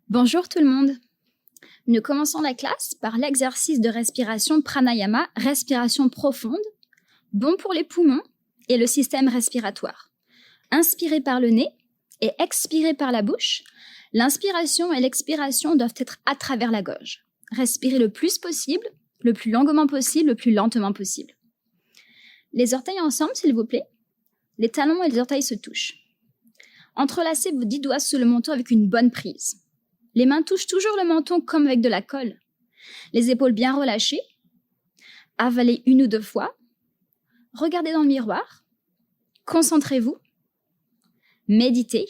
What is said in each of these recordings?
Bonjour tout le monde. Nous commençons la classe par l'exercice de respiration pranayama, respiration profonde, bon pour les poumons et le système respiratoire. Inspirez par le nez et expirez par la bouche. L'inspiration et l'expiration doivent être à travers la gorge. Respirez le plus possible, le plus longuement possible, le plus lentement possible. Les orteils ensemble, s'il vous plaît. Les talons et les orteils se touchent. Entrelacez vos 10 doigts sous le menton avec une bonne prise. Les mains touchent toujours le menton comme avec de la colle. Les épaules bien relâchées. Avalez 1 ou 2 fois. Regardez dans le miroir. Concentrez-vous. Méditez.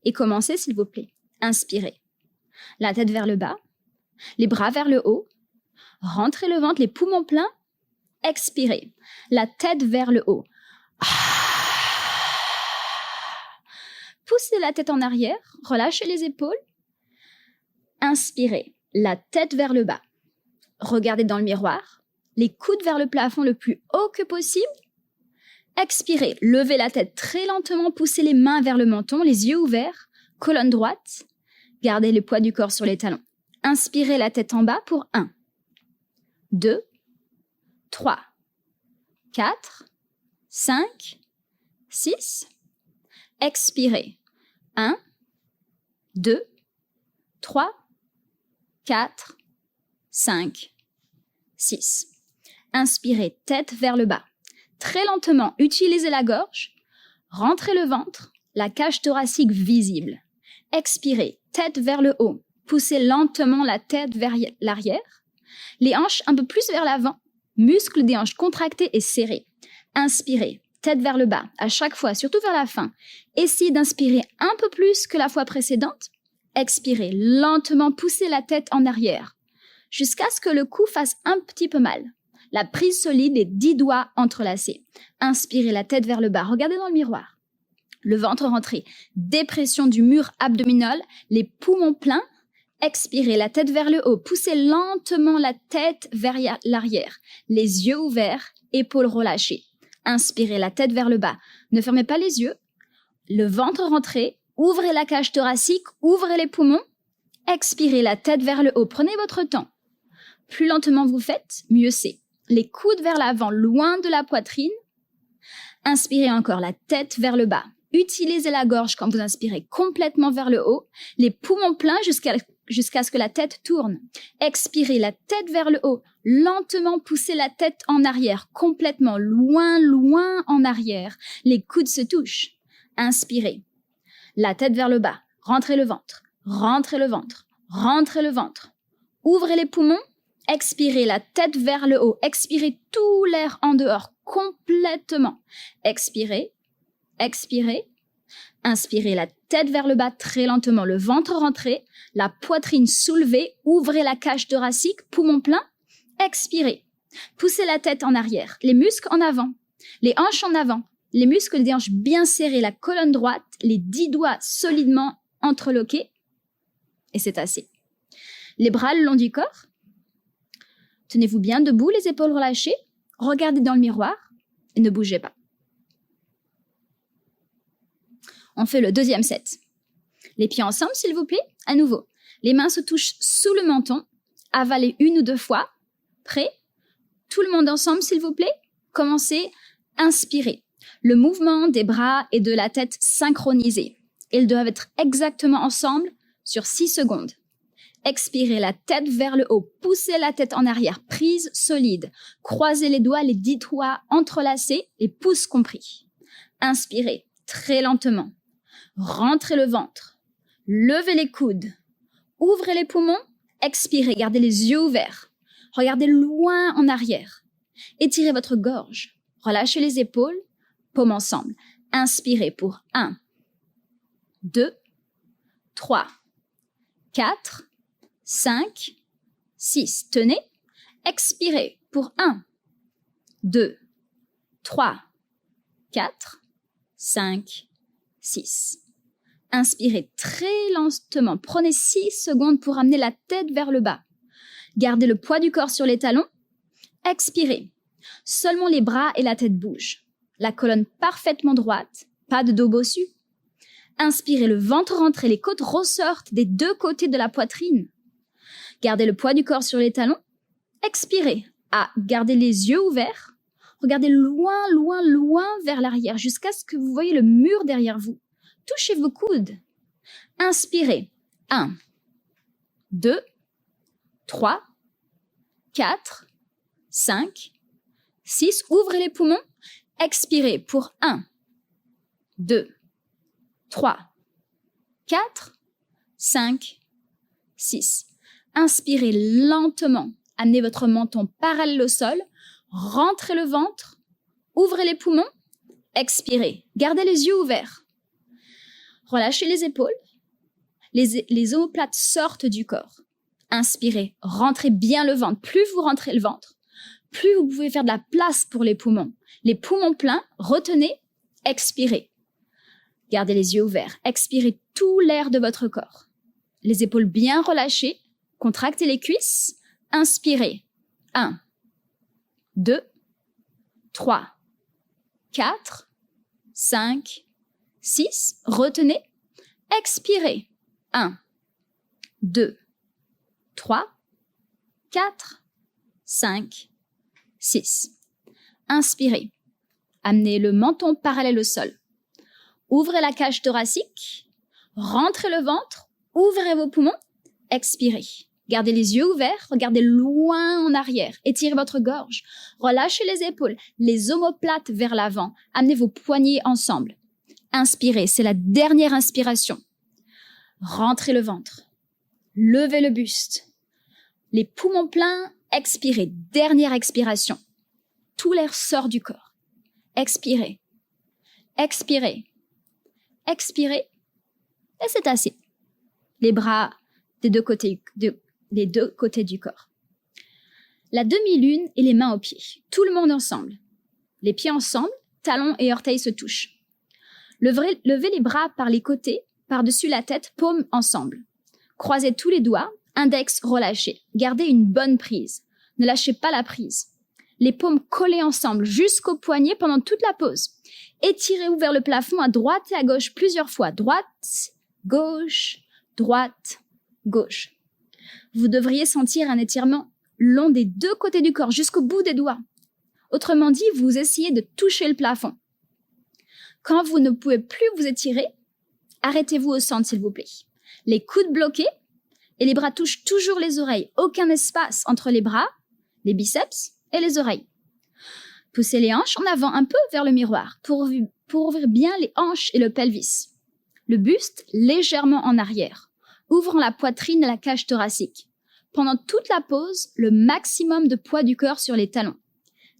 Et commencez, s'il vous plaît. Inspirez. La tête vers le bas. Les bras vers le haut. Rentrez le ventre, les poumons pleins. Expirez. La tête vers le haut. Poussez la tête en arrière, relâchez les épaules. Inspirez, la tête vers le bas. Regardez dans le miroir, les coudes vers le plafond le plus haut que possible. Expirez, levez la tête très lentement, poussez les mains vers le menton, les yeux ouverts, colonne droite. Gardez le poids du corps sur les talons. Inspirez la tête en bas pour 1, 2, 3, 4, 5, 6. Expirez. 1, 2, 3, 4, 5, 6. Inspirez, tête vers le bas. Très lentement, utilisez la gorge. Rentrez le ventre, la cage thoracique visible. Expirez, tête vers le haut. Poussez lentement la tête vers l'arrière. Les hanches un peu plus vers l'avant. Muscles des hanches contractés et serrés. Inspirez. Tête vers le bas, à chaque fois, surtout vers la fin. Essayez d'inspirer un peu plus que la fois précédente. Expirez, lentement, poussez la tête en arrière, jusqu'à ce que le cou fasse un petit peu mal. La prise solide et 10 doigts entrelacés. Inspirez la tête vers le bas, regardez dans le miroir. Le ventre rentré, dépression du mur abdominal, les poumons pleins. Expirez, la tête vers le haut, poussez lentement la tête vers l'arrière, les yeux ouverts, épaules relâchées. Inspirez la tête vers le bas. Ne fermez pas les yeux. Le ventre rentré. Ouvrez la cage thoracique. Ouvrez les poumons. Expirez la tête vers le haut. Prenez votre temps. Plus lentement vous faites, mieux c'est. Les coudes vers l'avant, loin de la poitrine. Inspirez encore la tête vers le bas. Utilisez la gorge quand vous inspirez complètement vers le haut. Les poumons pleins jusqu'à ce que la tête tourne. Expirez la tête vers le haut. Lentement poussez la tête en arrière, complètement loin en arrière. Les coudes se touchent. Inspirez. La tête vers le bas. Rentrez le ventre. Rentrez le ventre. Rentrez le ventre. Ouvrez les poumons. Expirez la tête vers le haut. Expirez tout l'air en dehors, complètement. Expirez. Expirez. Inspirez la tête vers le bas très lentement, le ventre rentré, la poitrine soulevée, ouvrez la cage thoracique, poumons pleins. Expirez. Poussez la tête en arrière, les muscles en avant, les hanches en avant, les muscles des hanches bien serrés, la colonne droite, les 10 doigts solidement entreloqués. Et c'est assez. Les bras le long du corps. Tenez-vous bien debout, les épaules relâchées. Regardez dans le miroir et ne bougez pas. On fait le deuxième set. Les pieds ensemble, s'il vous plaît. À nouveau. Les mains se touchent sous le menton. Avalez 1 ou 2 fois. Prêt? Tout le monde ensemble, s'il vous plaît. Commencez. Inspirez. Le mouvement des bras et de la tête synchronisés. Ils doivent être exactement ensemble sur 6 secondes. Expirez la tête vers le haut. Poussez la tête en arrière. Prise solide. Croisez les doigts, les 10 doigts entrelacés, les pouces compris. Inspirez très lentement. Rentrez le ventre. Levez les coudes. Ouvrez les poumons. Expirez. Gardez les yeux ouverts. Regardez loin en arrière. Étirez votre gorge. Relâchez les épaules. Paumes ensemble. Inspirez pour 1, 2, 3, 4, 5, 6. Tenez. Expirez pour 1, 2, 3, 4, 5, 6. Inspirez très lentement. Prenez 6 secondes pour amener la tête vers le bas. Gardez le poids du corps sur les talons. Expirez. Seulement les bras et la tête bougent. La colonne parfaitement droite. Pas de dos bossu. Inspirez, le ventre rentre et les côtes ressortent des deux côtés de la poitrine. Gardez le poids du corps sur les talons. Expirez. Gardez les yeux ouverts. Regardez loin, loin, loin vers l'arrière jusqu'à ce que vous voyez le mur derrière vous. Touchez vos coudes. Inspirez. 1, 2, 3, 4, 5, 6. Ouvrez les poumons. Expirez pour 1, 2, 3, 4, 5, 6. Inspirez lentement. Amenez votre menton parallèle au sol. Rentrez le ventre. Ouvrez les poumons. Expirez. Gardez les yeux ouverts. Relâchez les épaules. Les omoplates sortent du corps. Inspirez. Rentrez bien le ventre. Plus vous rentrez le ventre, plus vous pouvez faire de la place pour les poumons. Les poumons pleins. Retenez. Expirez. Gardez les yeux ouverts. Expirez tout l'air de votre corps. Les épaules bien relâchées. Contractez les cuisses. Inspirez. 1, 2, 3, 4, 5, 6. Retenez. Expirez. 1, 2, 3, 4, 5, 6. Inspirez. Amenez le menton parallèle au sol. Ouvrez la cage thoracique. Rentrez le ventre. Ouvrez vos poumons. Expirez. Gardez les yeux ouverts, regardez loin en arrière, étirez votre gorge, relâchez les épaules, les omoplates vers l'avant, amenez vos poignets ensemble. Inspirez, c'est la dernière inspiration. Rentrez le ventre, levez le buste, les poumons pleins, expirez, dernière expiration. Tout l'air sort du corps. Expirez, expirez, expirez, et c'est assez. Les bras des deux côtés du corps. La demi-lune et les mains aux pieds. Tout le monde ensemble. Les pieds ensemble, talons et orteils se touchent. Levez les bras par les côtés, par-dessus la tête, paumes ensemble. Croisez tous les doigts, index relâché. Gardez une bonne prise. Ne lâchez pas la prise. Les paumes collées ensemble jusqu'au poignet pendant toute la pause. Étirez-vous vers le plafond à droite et à gauche plusieurs fois. Droite, gauche, droite, gauche. Vous devriez sentir un étirement long des deux côtés du corps jusqu'au bout des doigts. Autrement dit, vous essayez de toucher le plafond. Quand vous ne pouvez plus vous étirer, arrêtez-vous au centre, s'il vous plaît. Les coudes bloqués et les bras touchent toujours les oreilles. Aucun espace entre les bras, les biceps et les oreilles. Poussez les hanches en avant un peu vers le miroir pour ouvrir bien les hanches et le pelvis. Le buste légèrement en arrière, ouvrant la poitrine et la cage thoracique. Pendant toute la pause, le maximum de poids du corps sur les talons.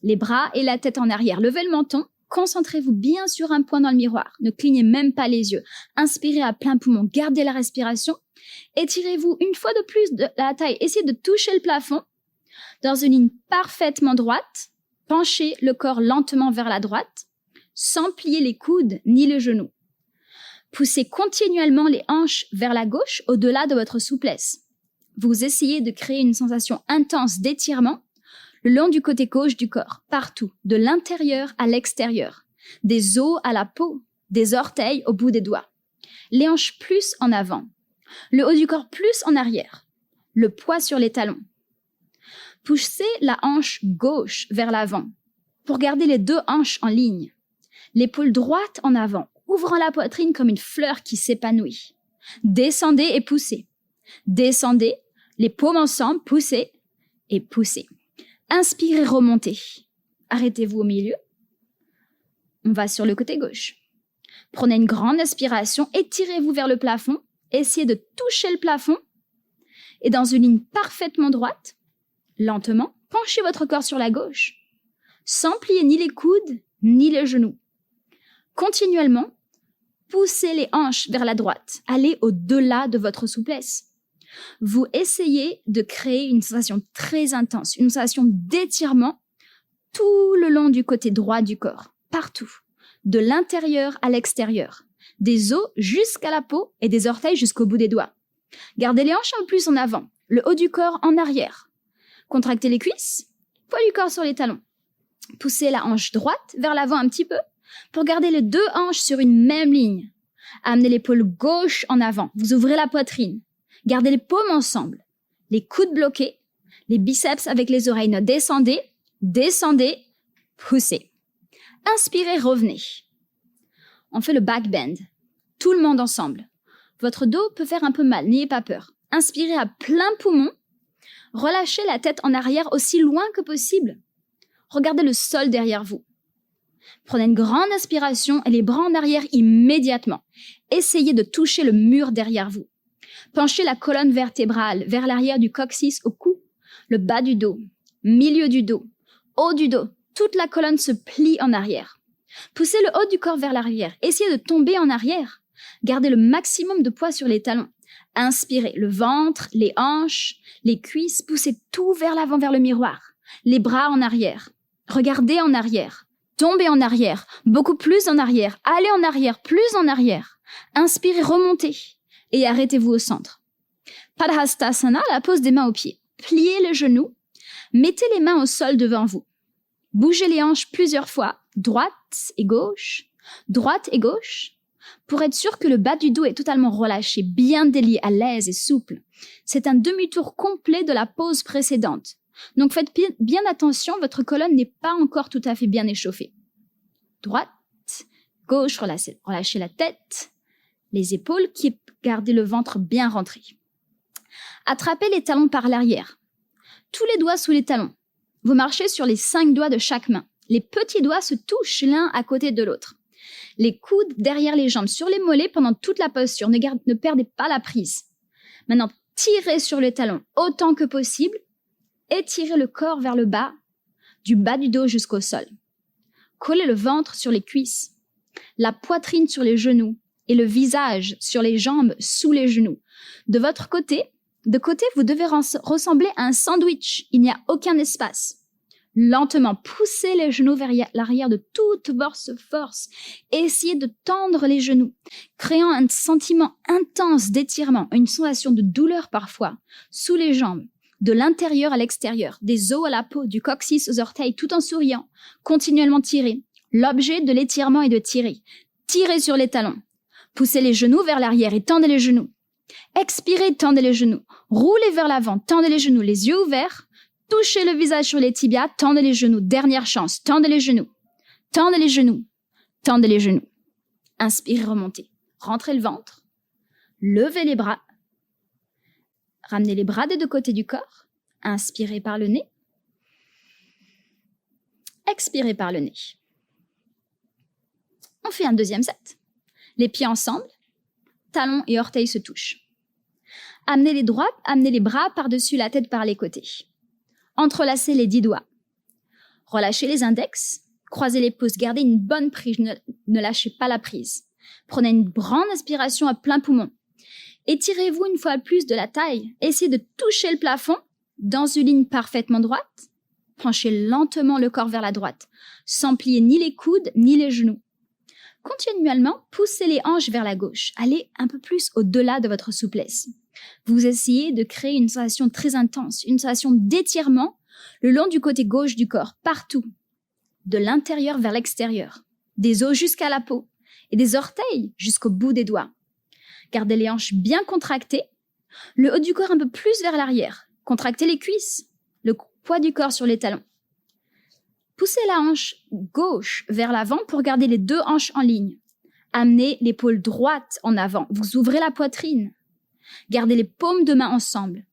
Les bras et la tête en arrière. Levez le menton. Concentrez-vous bien sur un point dans le miroir. Ne clignez même pas les yeux. Inspirez à plein poumon. Gardez la respiration. Étirez-vous une fois de plus de la taille. Essayez de toucher le plafond. Dans une ligne parfaitement droite, penchez le corps lentement vers la droite, sans plier les coudes ni les genoux. Poussez continuellement les hanches vers la gauche au-delà de votre souplesse. Vous essayez de créer une sensation intense d'étirement le long du côté gauche du corps, partout, de l'intérieur à l'extérieur, des os à la peau, des orteils au bout des doigts. Les hanches plus en avant, le haut du corps plus en arrière, le poids sur les talons. Poussez la hanche gauche vers l'avant pour garder les deux hanches en ligne. L'épaule droite en avant, ouvrant la poitrine comme une fleur qui s'épanouit. Descendez et poussez. Descendez, les paumes ensemble, poussez et poussez. Inspirez, remontez. Arrêtez-vous au milieu. On va sur le côté gauche. Prenez une grande inspiration, étirez-vous vers le plafond, essayez de toucher le plafond et dans une ligne parfaitement droite, lentement, penchez votre corps sur la gauche, sans plier ni les coudes ni les genoux. Continuellement, poussez les hanches vers la droite, allez au-delà de votre souplesse. Vous essayez de créer une sensation très intense, une sensation d'étirement tout le long du côté droit du corps, partout, de l'intérieur à l'extérieur, des os jusqu'à la peau et des orteils jusqu'au bout des doigts. Gardez les hanches un peu plus en avant, le haut du corps en arrière. Contractez les cuisses, poids du corps sur les talons. Poussez la hanche droite vers l'avant un petit peu pour garder les deux hanches sur une même ligne. Amenez l'épaule gauche en avant. Vous ouvrez la poitrine. Gardez les paumes ensemble. Les coudes bloqués. Les biceps avec les oreilles. Descendez, descendez, poussez. Inspirez, revenez. On fait le back bend. Tout le monde ensemble. Votre dos peut faire un peu mal, n'ayez pas peur. Inspirez à plein poumon. Relâchez la tête en arrière aussi loin que possible. Regardez le sol derrière vous. Prenez une grande inspiration et les bras en arrière immédiatement. Essayez de toucher le mur derrière vous. Penchez la colonne vertébrale vers l'arrière du coccyx au cou, le bas du dos, milieu du dos, haut du dos. Toute la colonne se plie en arrière. Poussez le haut du corps vers l'arrière. Essayez de tomber en arrière. Gardez le maximum de poids sur les talons. Inspirez le ventre, les hanches, les cuisses. Poussez tout vers l'avant, vers le miroir. Les bras en arrière. Regardez en arrière. Tombez en arrière. Beaucoup plus en arrière. Allez en arrière, plus en arrière. Inspirez, remontez. Et arrêtez-vous au centre. Padhastasana, la pose des mains aux pieds. Pliez les genoux. Mettez les mains au sol devant vous. Bougez les hanches plusieurs fois. Droite et gauche. Droite et gauche. Pour être sûr que le bas du dos est totalement relâché, bien délié, à l'aise et souple. C'est un demi-tour complet de la pose précédente. Donc faites bien attention, votre colonne n'est pas encore tout à fait bien échauffée. Droite, gauche, relâchez la tête, les épaules, gardez le ventre bien rentré. Attrapez les talons par l'arrière. Tous les doigts sous les talons. Vous marchez sur les 5 doigts de chaque main. Les petits doigts se touchent l'un à côté de l'autre. Les coudes derrière les jambes, sur les mollets pendant toute la posture. Ne perdez pas la prise. Maintenant, tirez sur les talons autant que possible. Étirez le corps vers le bas, du bas du dos jusqu'au sol. Collez le ventre sur les cuisses, la poitrine sur les genoux et le visage sur les jambes sous les genoux. De côté, vous devez ressembler à un sandwich. Il n'y a aucun espace. Lentement, poussez les genoux vers l'arrière de toute votre force. Essayez de tendre les genoux, créant un sentiment intense d'étirement, une sensation de douleur parfois, sous les jambes, de l'intérieur à l'extérieur, des os à la peau, du coccyx aux orteils, tout en souriant, continuellement tirer. L'objet de l'étirement est de tirer. Tirez sur les talons. Poussez les genoux vers l'arrière et tendez les genoux. Expirez, tendez les genoux. Roulez vers l'avant, tendez les genoux, les yeux ouverts. Touchez le visage sur les tibias, tendez les genoux. Dernière chance, tendez les genoux. Tendez les genoux. Tendez les genoux. Inspirez, remontez. Rentrez le ventre. Levez les bras. Ramenez les bras des deux côtés du corps. Inspirez par le nez. Expirez par le nez. On fait un deuxième set. Les pieds ensemble. Talons et orteils se touchent. Amenez les bras par-dessus la tête par les côtés. Entrelacez les 10 doigts. Relâchez les index. Croisez les pouces. Gardez une bonne prise. Ne lâchez pas la prise. Prenez une grande inspiration à plein poumon. Étirez-vous une fois plus de la taille. Essayez de toucher le plafond dans une ligne parfaitement droite. Penchez lentement le corps vers la droite, sans plier ni les coudes ni les genoux. Continuellement, poussez les hanches vers la gauche. Allez un peu plus au-delà de votre souplesse. Vous essayez de créer une sensation très intense, une sensation d'étirement le long du côté gauche du corps, partout, de l'intérieur vers l'extérieur, des os jusqu'à la peau et des orteils jusqu'au bout des doigts. Gardez les hanches bien contractées, le haut du corps un peu plus vers l'arrière. Contractez les cuisses, le poids du corps sur les talons. Poussez la hanche gauche vers l'avant pour garder les 2 hanches en ligne. Amenez l'épaule droite en avant. Vous ouvrez la poitrine. Gardez les paumes de main ensemble.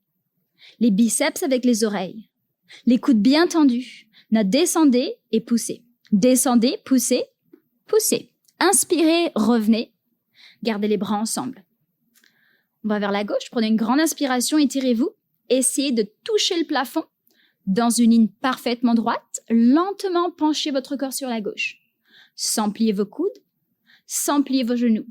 Les biceps avec les oreilles. Les coudes bien tendus. Descendez et poussez. Descendez, poussez, poussez. Inspirez, revenez. Gardez les bras ensemble. On va vers la gauche. Prenez une grande inspiration, étirez-vous. Essayez de toucher le plafond dans une ligne parfaitement droite. Lentement penchez votre corps sur la gauche. Sans plier vos coudes, sans plier vos genoux.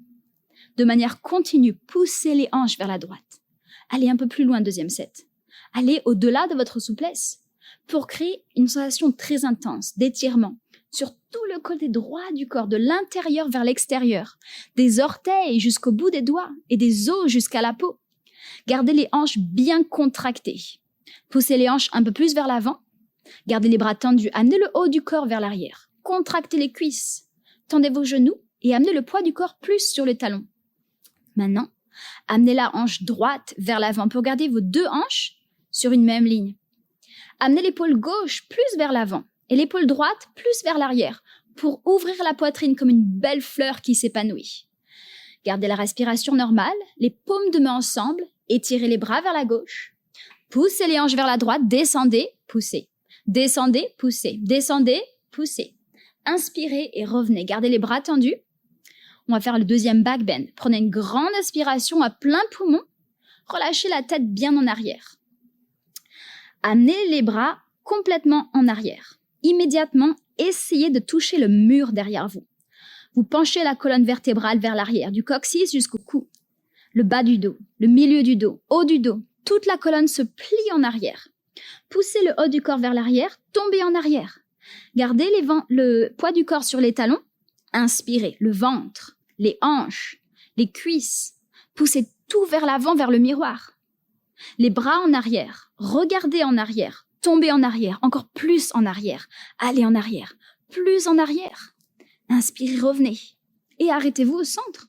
De manière continue, poussez les hanches vers la droite. Allez un peu plus loin, deuxième set. Allez au-delà de votre souplesse pour créer une sensation très intense d'étirement sur tout le côté droit du corps, de l'intérieur vers l'extérieur, des orteils jusqu'au bout des doigts et des os jusqu'à la peau. Gardez les hanches bien contractées. Poussez les hanches un peu plus vers l'avant. Gardez les bras tendus. Amenez le haut du corps vers l'arrière. Contractez les cuisses. Tendez vos genoux et amenez le poids du corps plus sur le talon. Maintenant, amenez la hanche droite vers l'avant pour garder vos deux hanches sur une même ligne. Amenez l'épaule gauche plus vers l'avant et l'épaule droite plus vers l'arrière pour ouvrir la poitrine comme une belle fleur qui s'épanouit. Gardez la respiration normale, les paumes de main ensemble, étirez les bras vers la gauche. Poussez les hanches vers la droite, descendez, poussez. Descendez, poussez. Descendez, poussez. Inspirez et revenez. Gardez les bras tendus. On va faire le deuxième back bend. Prenez une grande inspiration à plein poumon. Relâchez la tête bien en arrière. Amenez les bras complètement en arrière. Immédiatement, essayez de toucher le mur derrière vous. Vous penchez la colonne vertébrale vers l'arrière, du coccyx jusqu'au cou. Le bas du dos, le milieu du dos, haut du dos. Toute la colonne se plie en arrière. Poussez le haut du corps vers l'arrière, tombez en arrière. Gardez le poids du corps sur les talons. Inspirez le ventre, les hanches, les cuisses. Poussez tout vers l'avant, vers le miroir. Les bras en arrière, regardez en arrière, tombez en arrière, encore plus en arrière. Allez en arrière, plus en arrière. Inspirez, revenez. Et arrêtez-vous au centre.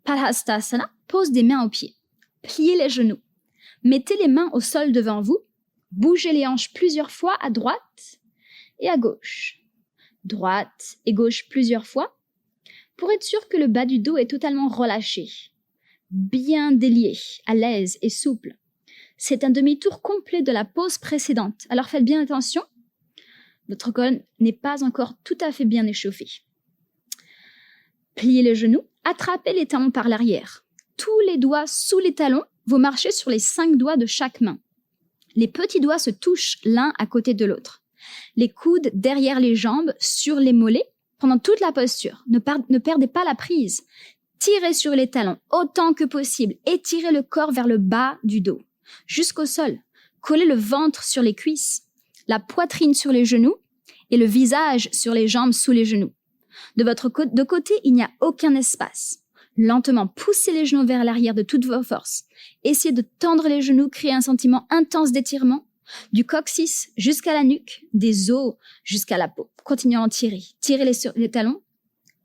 Palhastasana, pose des mains aux pieds. Pliez les genoux. Mettez les mains au sol devant vous. Bougez les hanches plusieurs fois à droite et à gauche. Droite et gauche plusieurs fois pour être sûr que le bas du dos est totalement relâché. Bien délié, à l'aise et souple. C'est un demi-tour complet de la pose précédente. Alors faites bien attention. Votre colonne n'est pas encore tout à fait bien échauffée. Pliez les genoux, attrapez les talons par l'arrière. Tous les doigts sous les talons, vous marchez sur les 5 doigts de chaque main. Les petits doigts se touchent l'un à côté de l'autre. Les coudes derrière les jambes, sur les mollets, pendant toute la posture. Ne perdez pas la prise. Tirez sur les talons autant que possible. Étirez le corps vers le bas du dos, jusqu'au sol. Collez le ventre sur les cuisses, la poitrine sur les genoux et le visage sur les jambes sous les genoux. De côté, il n'y a aucun espace. Lentement, poussez les genoux vers l'arrière de toutes vos forces. Essayez de tendre les genoux, créer un sentiment intense d'étirement, du coccyx jusqu'à la nuque, des os jusqu'à la peau. Continuez à en tirer. Tirez les talons,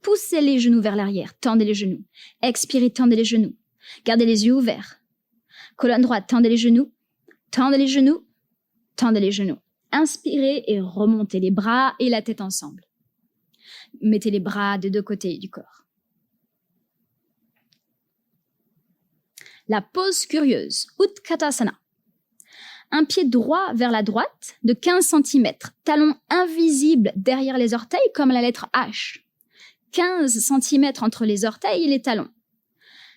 poussez les genoux vers l'arrière, tendez les genoux. Expirez, tendez les genoux. Gardez les yeux ouverts. Colonne droite, tendez les genoux, tendez les genoux, tendez les genoux. Inspirez et remontez les bras et la tête ensemble. Mettez les bras des deux côtés du corps. La pose curieuse, Utkatasana. Un pied droit vers la droite de 15 cm, talon invisible derrière les orteils comme la lettre H. 15 cm entre les orteils et les talons.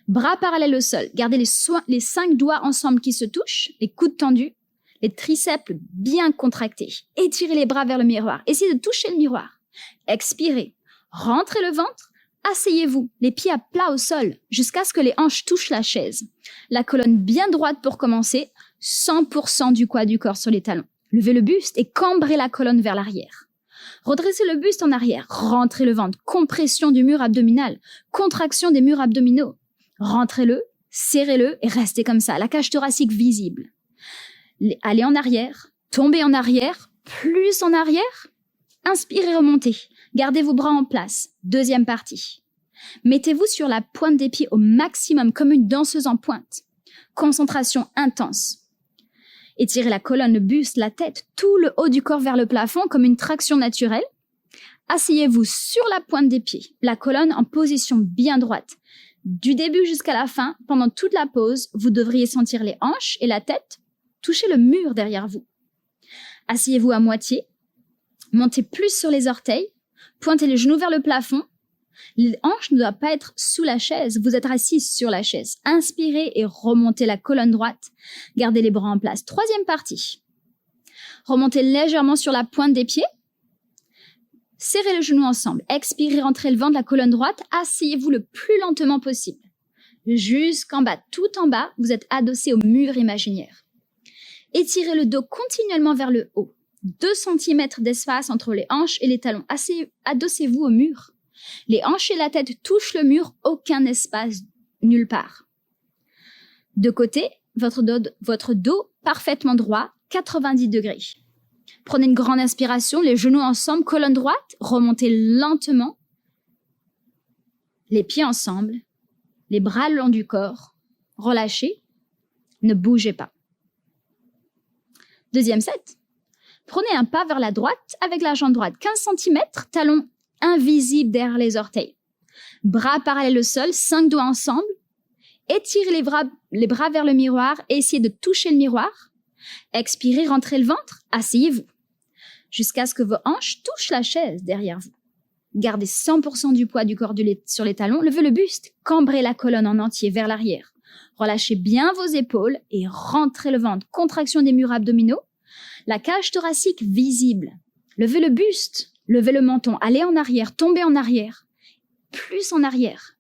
Bras parallèles au sol, gardez les 5 doigts ensemble qui se touchent, les coudes tendus, les triceps bien contractés. Étirez les bras vers le miroir, essayez de toucher le miroir. Expirez, rentrez le ventre, asseyez-vous, les pieds à plat au sol, jusqu'à ce que les hanches touchent la chaise. La colonne bien droite pour commencer, 100% du poids du corps sur les talons. Levez le buste et cambrez la colonne vers l'arrière. Redressez le buste en arrière, rentrez le ventre, compression du mur abdominal, contraction des murs abdominaux. Rentrez-le, serrez-le et restez comme ça, la cage thoracique visible. Allez en arrière, tombez en arrière, plus en arrière. Inspirez, remontez. Gardez vos bras en place. Deuxième partie. Mettez-vous sur la pointe des pieds au maximum, comme une danseuse en pointe. Concentration intense. Étirez la colonne, le buste, la tête, tout le haut du corps vers le plafond, comme une traction naturelle. Asseyez-vous sur la pointe des pieds, la colonne en position bien droite. Du début jusqu'à la fin, pendant toute la pause, vous devriez sentir les hanches et la tête toucher le mur derrière vous. Asseyez-vous à moitié. Montez plus sur les orteils. Pointez les genoux vers le plafond. Les hanches ne doivent pas être sous la chaise. Vous êtes assis sur la chaise. Inspirez et remontez la colonne droite. Gardez les bras en place. Troisième partie. Remontez légèrement sur la pointe des pieds. Serrez les genoux ensemble. Expirez, rentrez le ventre de la colonne droite. Asseyez-vous le plus lentement possible. Jusqu'en bas, tout en bas, vous êtes adossé au mur imaginaire. Étirez le dos continuellement vers le haut. 2 cm d'espace entre les hanches et les talons. Adossez-vous au mur. Les hanches et la tête touchent le mur, aucun espace nulle part. De côté, votre dos parfaitement droit, 90 degrés. Prenez une grande inspiration, les genoux ensemble, colonne droite, remontez lentement. Les pieds ensemble, les bras le long du corps, relâchez, ne bougez pas. Deuxième set. Prenez un pas vers la droite avec la jambe droite, 15 cm, talon invisible derrière les orteils. Bras parallèles au sol, 5 doigts ensemble. Étirez les bras vers le miroir et essayez de toucher le miroir. Expirez, rentrez le ventre, asseyez-vous. Jusqu'à ce que vos hanches touchent la chaise derrière vous. Gardez 100% du poids du corps sur les talons, levez le buste, cambrez la colonne en entier vers l'arrière. Relâchez bien vos épaules et rentrez le ventre. Contraction des murs abdominaux. La cage thoracique visible. Levez le buste, levez le menton, allez en arrière, tombez en arrière. Plus en arrière.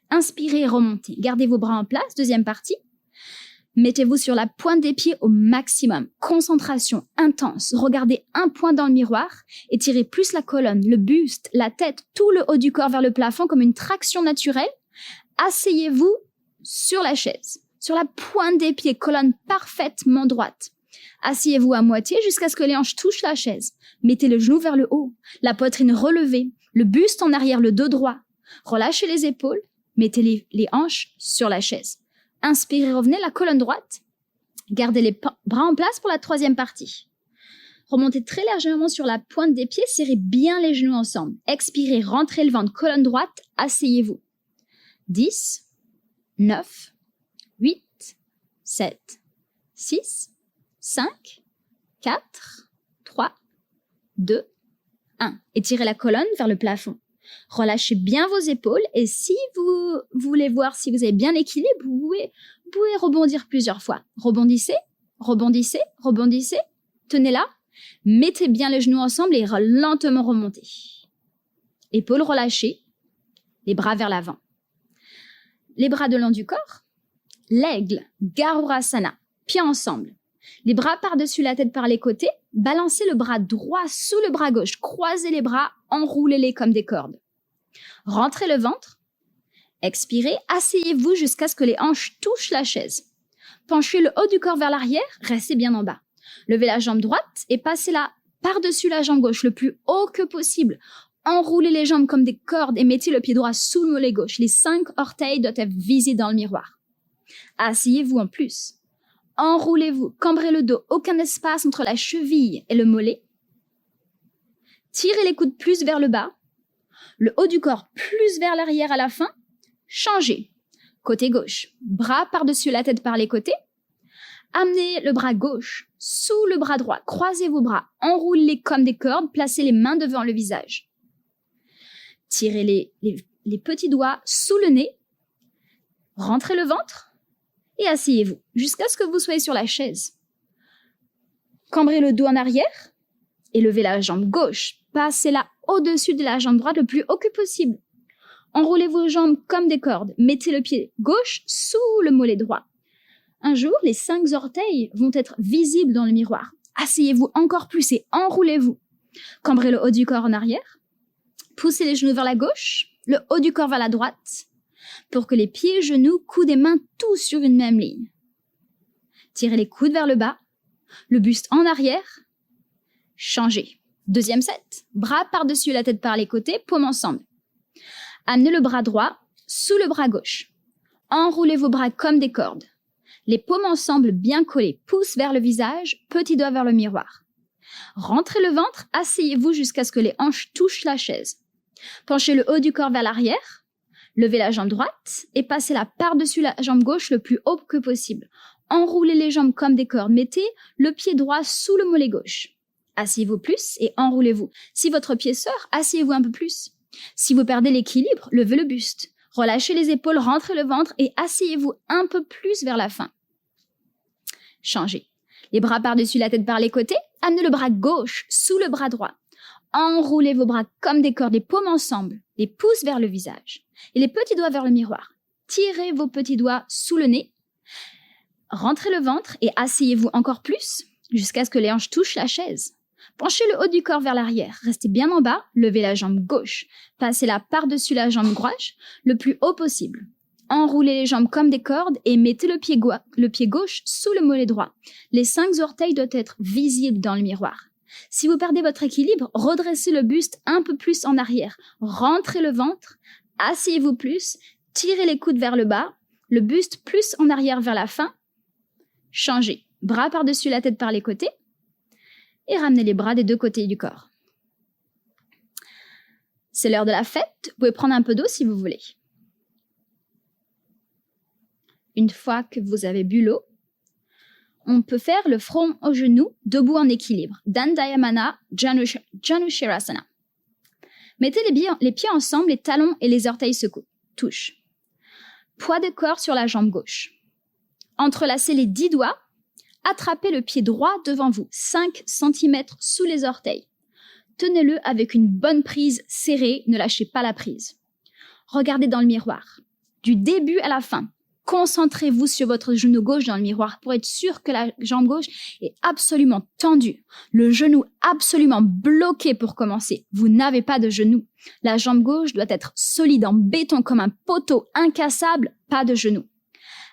Inspirez et remontez. Gardez vos bras en place, deuxième partie. Mettez-vous sur la pointe des pieds au maximum. Concentration intense. Regardez un point dans le miroir. Étirez plus la colonne, le buste, la tête, tout le haut du corps vers le plafond comme une traction naturelle. Asseyez-vous sur la chaise, sur la pointe des pieds, colonne parfaitement droite. Asseyez-vous à moitié jusqu'à ce que les hanches touchent la chaise. Mettez le genou vers le haut, la poitrine relevée, le buste en arrière, le dos droit. Relâchez les épaules, mettez les hanches sur la chaise. Inspirez, revenez, la colonne droite. Gardez les bras en place pour la troisième partie. Remontez très légèrement sur la pointe des pieds, serrez bien les genoux ensemble. Expirez, rentrez le ventre, colonne droite, asseyez-vous. 10, 9, 8, 7, 6, 5, 4, 3, 2, 1. Étirez la colonne vers le plafond. Relâchez bien vos épaules et si vous voulez voir si vous avez bien l'équilibre, vous pouvez rebondir plusieurs fois. Rebondissez, rebondissez, rebondissez. Tenez là. Mettez bien les genoux ensemble et lentement remontez. Épaules relâchées, les bras vers l'avant. Les bras de long du corps. L'aigle, Garurasana, pieds ensemble. Les bras par-dessus la tête par les côtés. Balancez le bras droit sous le bras gauche. Croisez les bras, enroulez-les comme des cordes. Rentrez le ventre. Expirez, asseyez-vous jusqu'à ce que les hanches touchent la chaise. Penchez le haut du corps vers l'arrière, restez bien en bas. Levez la jambe droite et passez-la par-dessus la jambe gauche le plus haut que possible. Enroulez les jambes comme des cordes et mettez le pied droit sous le mollet gauche. Les 5 orteils doivent être visibles dans le miroir. Asseyez-vous en plus. Enroulez-vous, cambrez le dos, aucun espace entre la cheville et le mollet. Tirez les coudes plus vers le bas, le haut du corps plus vers l'arrière à la fin. Changez. Côté gauche, bras par-dessus la tête par les côtés. Amenez le bras gauche sous le bras droit. Croisez vos bras, enroulez-les comme des cordes, placez les mains devant le visage. Tirez les petits doigts sous le nez. Rentrez le ventre. Et asseyez-vous jusqu'à ce que vous soyez sur la chaise. Cambrez le dos en arrière et levez la jambe gauche. Passez-la au-dessus de la jambe droite le plus haut que possible. Enroulez vos jambes comme des cordes. Mettez le pied gauche sous le mollet droit. Un jour, les 5 orteils vont être visibles dans le miroir. Asseyez-vous encore plus et enroulez-vous. Cambrez le haut du corps en arrière. Poussez les genoux vers la gauche, le haut du corps vers la droite, pour que les pieds, genoux, coudes et mains tous sur une même ligne. Tirez les coudes vers le bas, le buste en arrière. Changez. Deuxième set. Bras par-dessus la tête par les côtés, paumes ensemble. Amenez le bras droit sous le bras gauche. Enroulez vos bras comme des cordes. Les paumes ensemble bien collées, pouce vers le visage, petit doigt vers le miroir. Rentrez le ventre, asseyez-vous jusqu'à ce que les hanches touchent la chaise. Penchez le haut du corps vers l'arrière. Levez la jambe droite et passez-la par-dessus la jambe gauche le plus haut que possible. Enroulez les jambes comme des cordes. Mettez le pied droit sous le mollet gauche. Asseyez-vous plus et enroulez-vous. Si votre pied sort, asseyez-vous un peu plus. Si vous perdez l'équilibre, levez le buste. Relâchez les épaules, rentrez le ventre et asseyez-vous un peu plus vers la fin. Changez. Les bras par-dessus la tête par les côtés. Amenez le bras gauche sous le bras droit. Enroulez vos bras comme des cordes, les paumes ensemble, les pouces vers le visage et les petits doigts vers le miroir. Tirez vos petits doigts sous le nez. Rentrez le ventre et asseyez-vous encore plus jusqu'à ce que les hanches touchent la chaise. Penchez le haut du corps vers l'arrière. Restez bien en bas. Levez la jambe gauche. Passez-la par-dessus la jambe droite le plus haut possible. Enroulez les jambes comme des cordes et mettez le pied gauche sous le mollet droit. Les 5 orteils doivent être visibles dans le miroir. Si vous perdez votre équilibre, redressez le buste un peu plus en arrière. Rentrez le ventre. Asseyez-vous plus. Tirez les coudes vers le bas, le buste plus en arrière vers la fin. Changez. Bras par-dessus la tête par les côtés. Et ramenez les bras des deux côtés du corps. C'est l'heure de la fête. Vous pouvez prendre un peu d'eau si vous voulez. Une fois que vous avez bu l'eau, on peut faire le front au genou, debout en équilibre. Dandayamana Janushirasana. Mettez les pieds ensemble, les talons et les orteils se touchent. Poids de corps sur la jambe gauche. Entrelacez les 10 doigts. Attrapez le pied droit devant vous, 5 cm sous les orteils. Tenez-le avec une bonne prise serrée, ne lâchez pas la prise. Regardez dans le miroir. Du début à la fin, concentrez-vous sur votre genou gauche dans le miroir pour être sûr que la jambe gauche est absolument tendue. Le genou absolument bloqué pour commencer. Vous n'avez pas de genou. La jambe gauche doit être solide en béton comme un poteau incassable, pas de genou.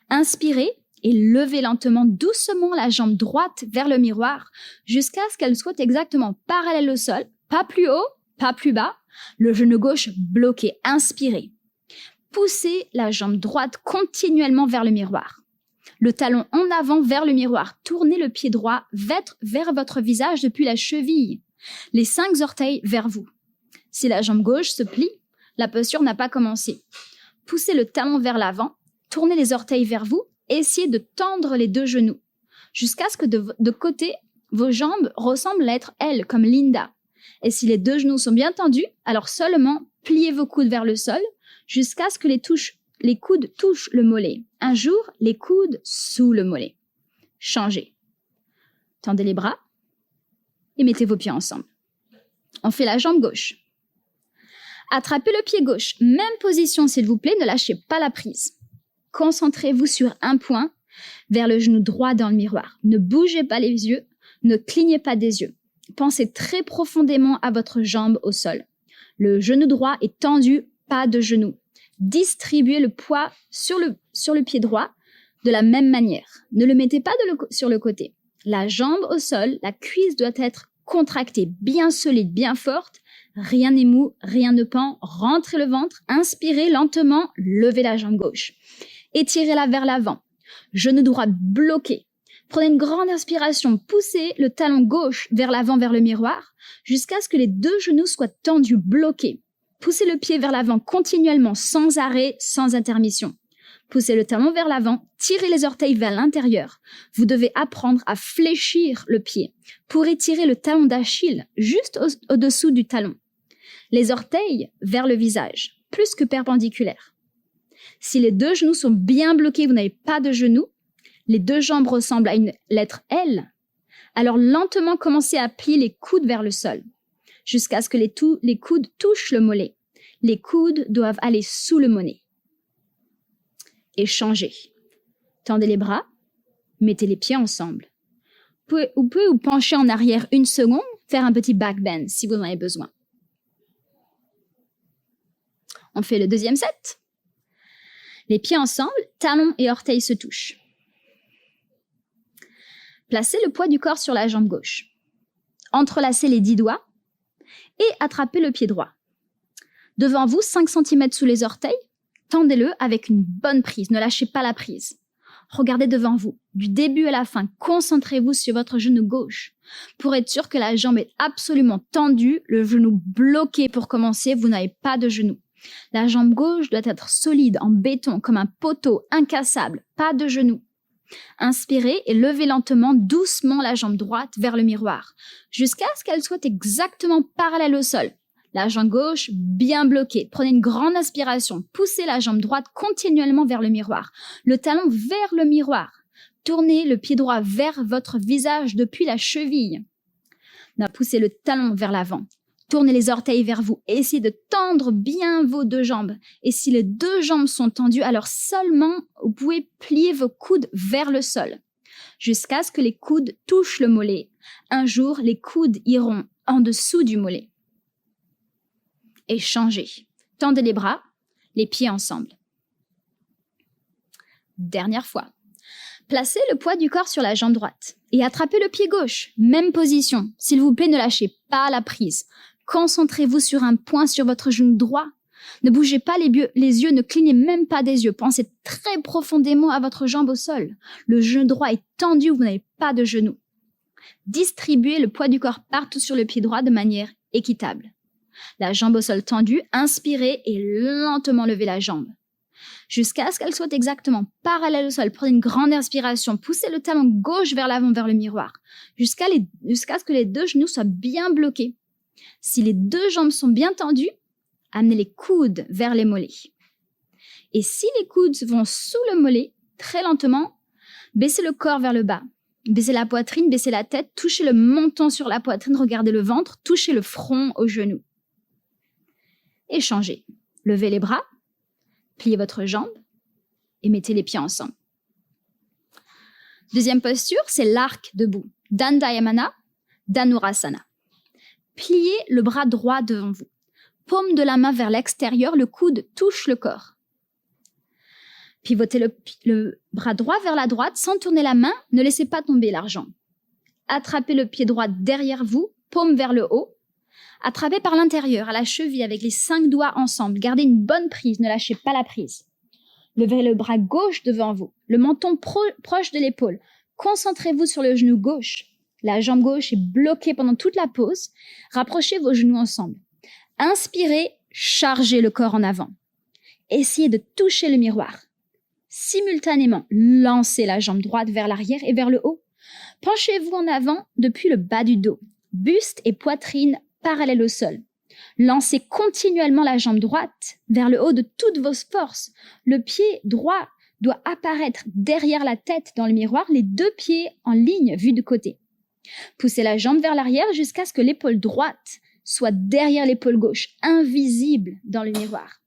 Inspirez et levez lentement, doucement la jambe droite vers le miroir jusqu'à ce qu'elle soit exactement parallèle au sol, pas plus haut, pas plus bas. Le genou gauche bloqué. Inspirez. Poussez la jambe droite continuellement vers le miroir. Le talon en avant vers le miroir. Tournez le pied droit vers votre visage depuis la cheville. Les 5 orteils vers vous. Si la jambe gauche se plie, la posture n'a pas commencé. Poussez le talon vers l'avant. Tournez les orteils vers vous. Essayez de tendre les 2 genoux jusqu'à ce que de côté, vos jambes ressemblent à être L comme Linda. Et si les 2 genoux sont bien tendus, alors seulement pliez vos coudes vers le sol jusqu'à ce que les coudes touchent le mollet. Un jour, les coudes sous le mollet. Changez. Tendez les bras et mettez vos pieds ensemble. On fait la jambe gauche. Attrapez le pied gauche. Même position, s'il vous plaît, ne lâchez pas la prise. Concentrez-vous sur un point vers le genou droit dans le miroir. Ne bougez pas les yeux, ne clignez pas des yeux. Pensez très profondément à votre jambe au sol. Le genou droit est tendu, pas de genou. Distribuez le poids sur le pied droit de la même manière. Ne le mettez pas sur le côté. La jambe au sol, la cuisse doit être contractée, bien solide, bien forte. Rien n'est mou, rien ne pend. Rentrez le ventre, inspirez lentement, levez la jambe gauche. Étirez-la vers l'avant. Genou droit bloqué. Prenez une grande inspiration, poussez le talon gauche vers l'avant, vers le miroir, jusqu'à ce que les 2 genoux soient tendus, bloqués. Poussez le pied vers l'avant continuellement, sans arrêt, sans intermission. Poussez le talon vers l'avant, tirez les orteils vers l'intérieur. Vous devez apprendre à fléchir le pied pour étirer le talon d'Achille juste au-dessous du talon. Les orteils vers le visage, plus que perpendiculaires. Si les 2 genoux sont bien bloqués, vous n'avez pas de genoux, les 2 jambes ressemblent à une lettre L, alors lentement commencez à plier les coudes vers le sol, jusqu'à ce que les coudes touchent le mollet. Les coudes doivent aller sous le mollet. Et changez. Tendez les bras, mettez les pieds ensemble. Vous pouvez vous pencher en arrière 1 seconde, faire un petit back bend si vous en avez besoin. On fait le 2e set. Les pieds ensemble, talons et orteils se touchent. Placez le poids du corps sur la jambe gauche. Entrelacez les 10 doigts et attrapez le pied droit. Devant vous, 5 cm sous les orteils, tendez-le avec une bonne prise, ne lâchez pas la prise. Regardez devant vous, du début à la fin, concentrez-vous sur votre genou gauche. Pour être sûr que la jambe est absolument tendue, le genou bloqué pour commencer, vous n'avez pas de genou. La jambe gauche doit être solide en béton comme un poteau incassable, pas de genou. Inspirez et levez lentement, doucement la jambe droite vers le miroir, jusqu'à ce qu'elle soit exactement parallèle au sol. La jambe gauche bien bloquée. Prenez une grande inspiration, poussez la jambe droite continuellement vers le miroir, le talon vers le miroir. Tournez le pied droit vers votre visage depuis la cheville. Poussez le talon vers l'avant. Tournez les orteils vers vous et essayez de tendre bien vos 2 jambes. Et si les 2 jambes sont tendues, alors seulement vous pouvez plier vos coudes vers le sol jusqu'à ce que les coudes touchent le mollet. Un jour, les coudes iront en dessous du mollet. Et changez. Tendez les bras, les pieds ensemble. Dernière fois. Placez le poids du corps sur la jambe droite et attrapez le pied gauche. Même position. S'il vous plaît, ne lâchez pas la prise. Concentrez-vous sur un point sur votre genou droit. Ne bougez pas les yeux, ne clignez même pas des yeux. Pensez très profondément à votre jambe au sol. Le genou droit est tendu, vous n'avez pas de genou. Distribuez le poids du corps partout sur le pied droit de manière équitable. La jambe au sol tendue, inspirez et lentement levez la jambe. Jusqu'à ce qu'elle soit exactement parallèle au sol. Prenez une grande inspiration, poussez le talon gauche vers l'avant, vers le miroir, jusqu'à ce que les deux genoux soient bien bloqués. Si les deux jambes sont bien tendues, amenez les coudes vers les mollets. Et si les coudes vont sous le mollet, très lentement, baissez le corps vers le bas. Baissez la poitrine, baissez la tête, touchez le menton sur la poitrine, regardez le ventre, touchez le front aux genoux. Échangez. Levez les bras, pliez votre jambe et mettez les pieds ensemble. Deuxième posture, c'est l'arc debout. Dandayamana, Dhanurasana. Pliez le bras droit devant vous. Paume de la main vers l'extérieur, le coude touche le corps. Pivotez le bras droit vers la droite sans tourner la main, ne laissez pas tomber l'argent. Attrapez le pied droit derrière vous, paume vers le haut. Attrapez par l'intérieur, à la cheville avec les 5 doigts ensemble. Gardez une bonne prise, ne lâchez pas la prise. Levez le bras gauche devant vous, le menton proche de l'épaule. Concentrez-vous sur le genou gauche. La jambe gauche est bloquée pendant toute la pause. Rapprochez vos genoux ensemble. Inspirez, chargez le corps en avant. Essayez de toucher le miroir. Simultanément, lancez la jambe droite vers l'arrière et vers le haut. Penchez-vous en avant depuis le bas du dos. Buste et poitrine parallèles au sol. Lancez continuellement la jambe droite vers le haut de toutes vos forces. Le pied droit doit apparaître derrière la tête dans le miroir, les 2 pieds en ligne vus de côté. Poussez la jambe vers l'arrière jusqu'à ce que l'épaule droite soit derrière l'épaule gauche, invisible dans le miroir.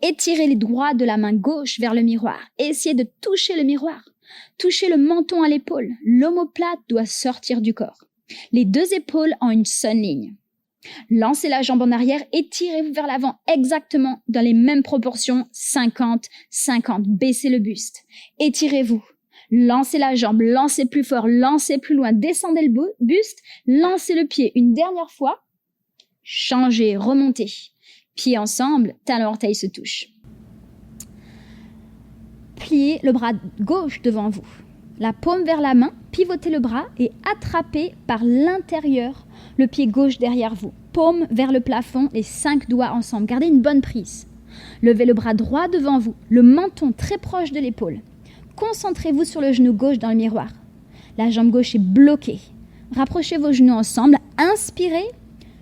Étirez les doigts de la main gauche vers le miroir. Essayez de toucher le miroir. Touchez le menton à l'épaule. L'omoplate doit sortir du corps. Les 2 épaules en une seule ligne. Lancez la jambe en arrière, étirez-vous vers l'avant exactement dans les mêmes proportions, 50-50. Baissez le buste. Étirez-vous. Lancez la jambe, lancez plus fort, lancez plus loin, descendez le buste, lancez le pied une dernière fois. Changez, remontez. Pieds ensemble, talons orteils se touchent. Pliez le bras gauche devant vous. La paume vers la main, pivotez le bras et attrapez par l'intérieur le pied gauche derrière vous. Paume vers le plafond, les 5 doigts ensemble. Gardez une bonne prise. Levez le bras droit devant vous, le menton très proche de l'épaule. Concentrez-vous sur le genou gauche dans le miroir. La jambe gauche est bloquée. Rapprochez vos genoux ensemble. Inspirez,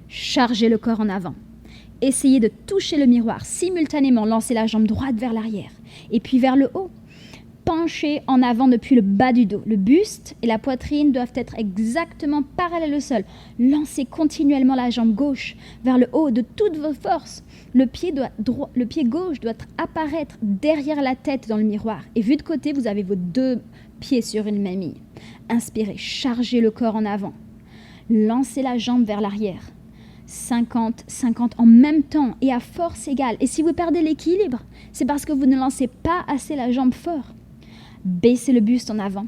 chargez le corps en avant. Essayez de toucher le miroir. Simultanément, lancez la jambe droite vers l'arrière et puis vers le haut. Penchez en avant depuis le bas du dos. Le buste et la poitrine doivent être exactement parallèles au sol. Lancez continuellement la jambe gauche vers le haut de toutes vos forces. Le pied gauche doit apparaître derrière la tête dans le miroir. Et vu de côté, vous avez vos 2 pieds sur une même ligne. Inspirez, chargez le corps en avant. Lancez la jambe vers l'arrière. 50-50 en même temps et à force égale. Et si vous perdez l'équilibre, c'est parce que vous ne lancez pas assez la jambe fort. Baissez le buste en avant.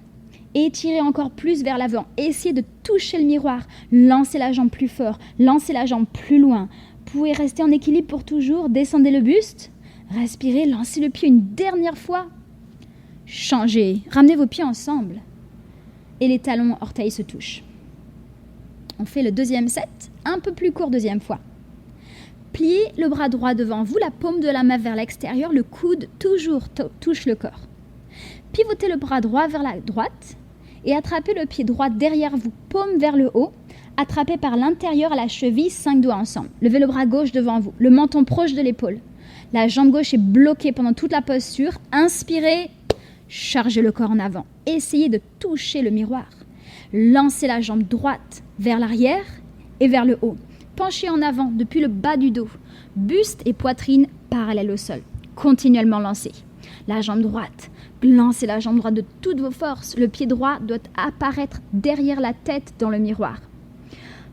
Étirez encore plus vers l'avant. Essayez de toucher le miroir. Lancez la jambe plus fort. Lancez la jambe plus loin. Vous pouvez rester en équilibre pour toujours. Descendez le buste. Respirez. Lancez le pied une dernière fois. Changez. Ramenez vos pieds ensemble. Et les talons orteils se touchent. On fait le deuxième set. Un peu plus court deuxième fois. Pliez le bras droit devant vous. La paume de la main vers l'extérieur. Le coude toujours touche le corps. Pivotez le bras droit vers la droite et attrapez le pied droit derrière vous, paume vers le haut. Attrapez par l'intérieur à la cheville, 5 doigts ensemble. Levez le bras gauche devant vous, le menton proche de l'épaule. La jambe gauche est bloquée pendant toute la posture. Inspirez, chargez le corps en avant. Essayez de toucher le miroir. Lancez la jambe droite vers l'arrière et vers le haut. Penchez en avant depuis le bas du dos. Buste et poitrine parallèles au sol. Continuellement lancez. La jambe droite. Lancez la jambe droite de toutes vos forces. Le pied droit doit apparaître derrière la tête dans le miroir.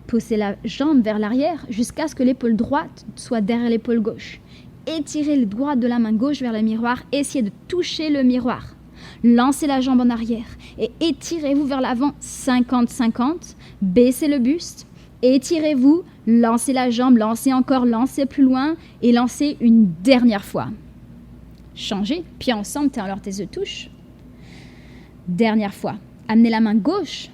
Poussez la jambe vers l'arrière jusqu'à ce que l'épaule droite soit derrière l'épaule gauche. Étirez le doigt de la main gauche vers le miroir. Essayez de toucher le miroir. Lancez la jambe en arrière et étirez-vous vers l'avant 50-50. Baissez le buste. Étirez-vous, lancez la jambe, lancez encore, lancez plus loin et lancez une dernière fois. Changez, pieds ensemble, talons l'orteil se touche. Dernière fois. Amenez la main gauche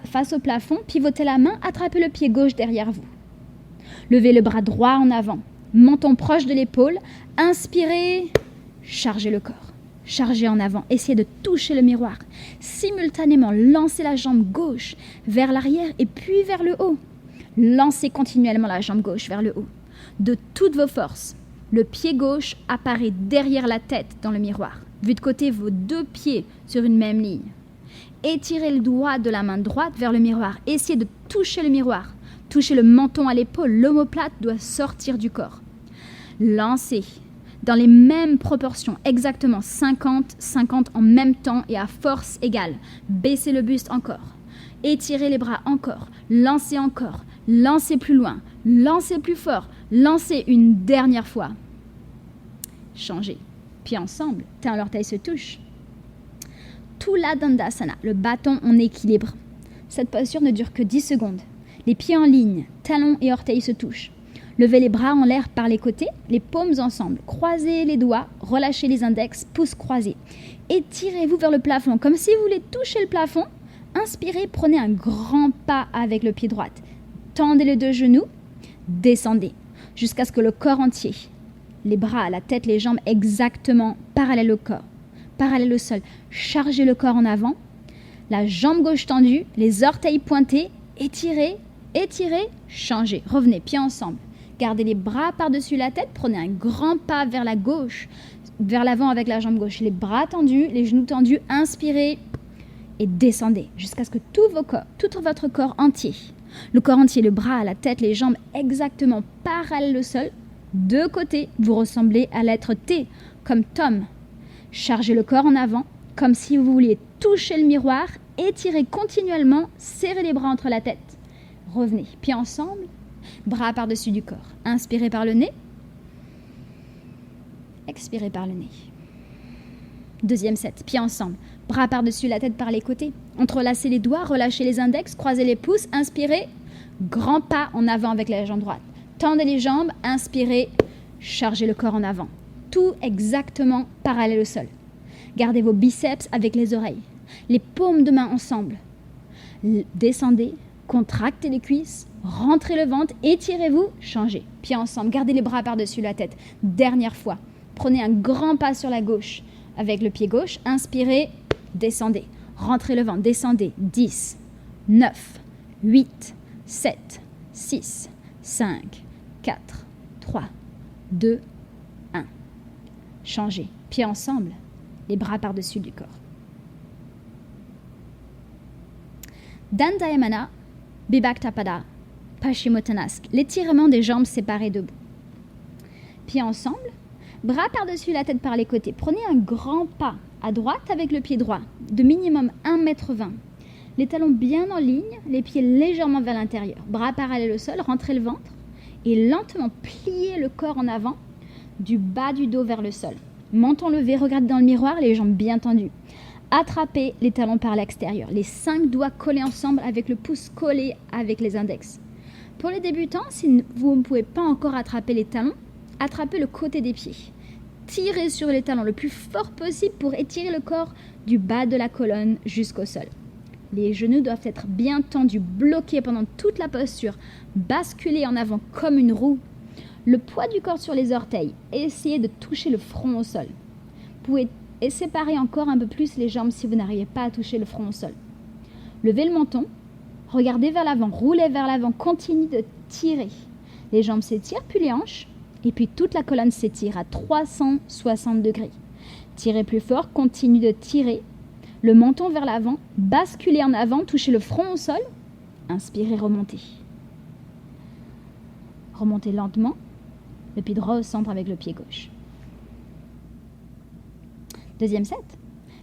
face au plafond, pivotez la main, attrapez le pied gauche derrière vous. Levez le bras droit en avant, menton proche de l'épaule, inspirez, chargez le corps. Chargez en avant, essayez de toucher le miroir. Simultanément, lancez la jambe gauche vers l'arrière et puis vers le haut. Lancez continuellement la jambe gauche vers le haut. De toutes vos forces, le pied gauche apparaît derrière la tête dans le miroir. Vu de côté, vos deux pieds sur une même ligne. Étirez le doigt de la main droite vers le miroir. Essayez de toucher le miroir. Touchez le menton à l'épaule. L'omoplate doit sortir du corps. Lancez dans les mêmes proportions, exactement 50-50 en même temps et à force égale. Baissez le buste encore. Étirez les bras encore. Lancez encore. Lancez plus loin. Lancez plus fort. Lancez une dernière fois. Changez. Pieds ensemble. Talons l'orteil se touche. Tula Dandasana, le bâton en équilibre. Cette posture ne dure que 10 secondes. Les pieds en ligne, talons et orteils se touchent. Levez les bras en l'air par les côtés, les paumes ensemble. Croisez les doigts, relâchez les index, pouces croisés. Étirez-vous vers le plafond, comme si vous voulez toucher le plafond. Inspirez, prenez un grand pas avec le pied droit. Tendez les deux genoux, descendez, jusqu'à ce que le corps entier, les bras, la tête, les jambes exactement parallèles au corps, parallèles au sol. Chargez le corps en avant, la jambe gauche tendue, les orteils pointés, étirez, étirez, changez. Revenez, pieds ensemble. Gardez les bras par-dessus la tête, prenez un grand pas vers la gauche, vers l'avant avec la jambe gauche. Les bras tendus, les genoux tendus, inspirez et descendez jusqu'à ce que tout votre corps entier, le corps entier, le bras, la tête, les jambes exactement parallèles au sol. De côté, vous ressemblez à la lettre T, comme Tom. Chargez le corps en avant, comme si vous vouliez toucher le miroir. Étirez continuellement, serrez les bras entre la tête. Revenez, pieds ensemble, bras par-dessus du corps. Inspirez par le nez. Expirez par le nez. Deuxième set, pieds ensemble, bras par-dessus la tête par les côtés. Entrelacez les doigts, relâchez les index, croisez les pouces. Inspirez, grand pas en avant avec la jambe droite. Tendez les jambes, inspirez, chargez le corps en avant. Tout exactement parallèle au sol. Gardez vos biceps avec les oreilles. Les paumes de main ensemble. Descendez, contractez les cuisses, rentrez le ventre, étirez-vous, changez. Pieds ensemble, gardez les bras par-dessus la tête. Dernière fois, prenez un grand pas sur la gauche avec le pied gauche. Inspirez, descendez, rentrez le ventre, descendez. 10, 9, 8, 7, 6, 5, 4, 3, 2, 1. Changez. Pieds ensemble, les bras par-dessus du corps. Dandayamana, Bibhaktapada, Paschimottanasana, l'étirement des jambes séparées debout. Pieds ensemble, bras par-dessus la tête par les côtés. Prenez un grand pas à droite avec le pied droit, de minimum 1,20 m. Les talons bien en ligne, les pieds légèrement vers l'intérieur. Bras parallèles au sol, rentrez le ventre et lentement pliez le corps en avant, du bas du dos vers le sol. Menton levé, regardez dans le miroir, les jambes bien tendues. Attrapez les talons par l'extérieur, les 5 doigts collés ensemble avec le pouce collé avec les index. Pour les débutants, si vous ne pouvez pas encore attraper les talons, attrapez le côté des pieds. Tirez sur les talons le plus fort possible pour étirer le corps du bas de la colonne jusqu'au sol. Les genoux doivent être bien tendus, bloqués pendant toute la posture, basculés en avant comme une roue. Le poids du corps sur les orteils, essayez de toucher le front au sol. Vous pouvez séparer encore un peu plus les jambes si vous n'arrivez pas à toucher le front au sol. Levez le menton, regardez vers l'avant, roulez vers l'avant, continuez de tirer. Les jambes s'étirent, puis les hanches, et puis toute la colonne s'étire à 360 degrés. Tirez plus fort, continuez de tirer. Le menton vers l'avant, basculez en avant, touchez le front au sol. Inspirez, remontez. Remontez lentement, le pied droit au centre avec le pied gauche. Deuxième set.